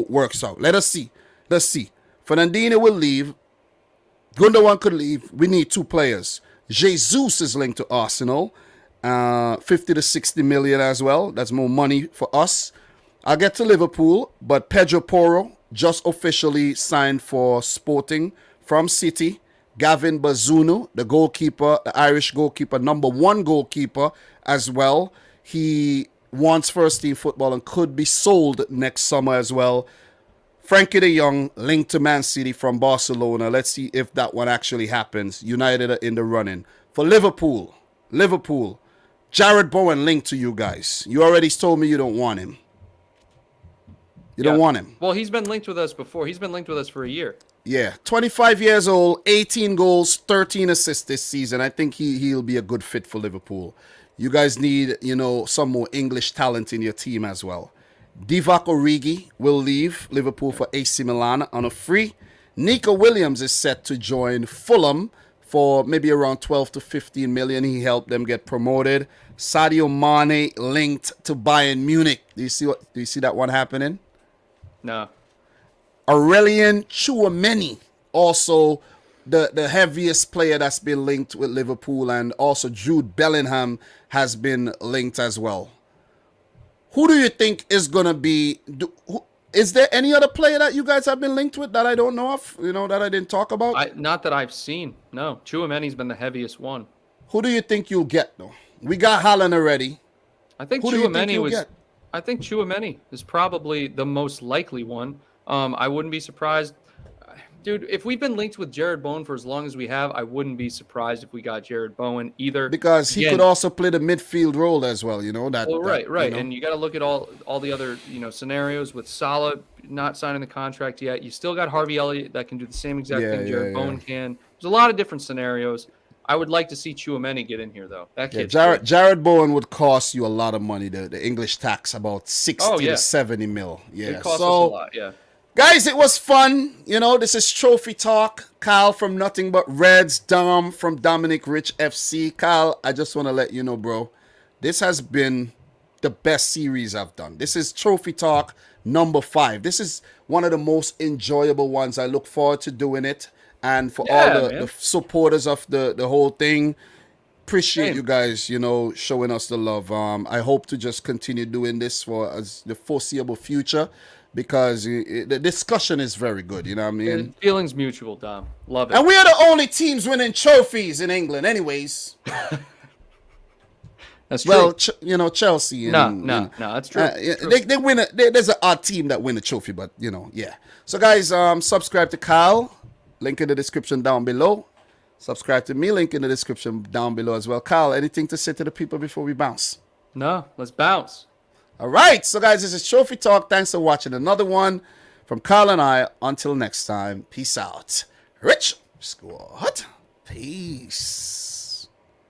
works out. Let's see. Fernandinho will leave. Gundogan could leave. We need 2 players. Jesus is linked to Arsenal, 50 to 60 million as well. That's more money for us. I'll get to Liverpool, but Pedro Porro just officially signed for Sporting from City. Gavin Bazunu, the goalkeeper, the Irish goalkeeper, number 1 goalkeeper as well. He wants first team football and could be sold next summer as well. Frankie de Jong linked to Man City from Barcelona. Let's see if that one actually happens. United are in the running. For Liverpool, Jared Bowen linked to you guys. You already told me you don't want him. You don't want him. Well, he's been linked with us before. He's been linked with us for a year. Yeah, 25 years old, 18 goals, 13 assists this season. I think he'll be a good fit for Liverpool. You guys need, some more English talent in your team as well. Divock Origi will leave Liverpool for AC Milan on a free. Nico Williams is set to join Fulham for maybe around 12 to 15 million. He helped them get promoted. Sadio Mane linked to Bayern Munich. Do you see that one happening? No. Aurelien Tchouaméni, also the heaviest player that's been linked with Liverpool, and also Jude Bellingham has been linked as well. Who do you think is going to be... Is there any other player that you guys have been linked with that I don't know of, that I didn't talk about? Not that I've seen. No. Tchouaméni's been the heaviest one. Who do you think you'll get, though? We got Haaland already. I think Tchouaméni is probably the most likely one. I wouldn't be surprised. Dude, if we've been linked with Jared Bowen for as long as we have, I wouldn't be surprised if we got Jared Bowen either. Because he could also play the midfield role as well, Right. And you got to look at all the other, scenarios with Salah not signing the contract yet. You still got Harvey Elliott that can do the same exact thing Jared Bowen can. There's a lot of different scenarios. I would like to see Tchouaméni get in here, though. Jared Bowen would cost you a lot of money. The English tax, about 60 to 70 mil. Yeah, it costs us a lot, yeah. Guys, it was fun. This is Trophy Talk. Kyle from Nothing But Reds. Dom from Dominic Rich FC. Kyle, I just want to let you know, bro, this has been the best series I've done. This is Trophy Talk number 5. This is one of the most enjoyable ones. I look forward to doing it. And for all the supporters of the whole thing, appreciate you guys, showing us the love. I hope to just continue doing this for the foreseeable future, because the discussion is very good, you know what I mean? Feelings mutual, Dom. Love it. And we are the only teams winning trophies in England anyways. That's true. Well, Chelsea. No, that's true. They win. There's an odd team that win a trophy, but, yeah. So, guys, subscribe to Kyle. Link in the description down below. Subscribe to me. Link in the description down below as well. Kyle, anything to say to the people before we bounce? No, let's bounce. All right. So, guys, this is Trophy Talk. Thanks for watching another one from Kyle and I. Until next time, peace out. Rich Squad. Peace.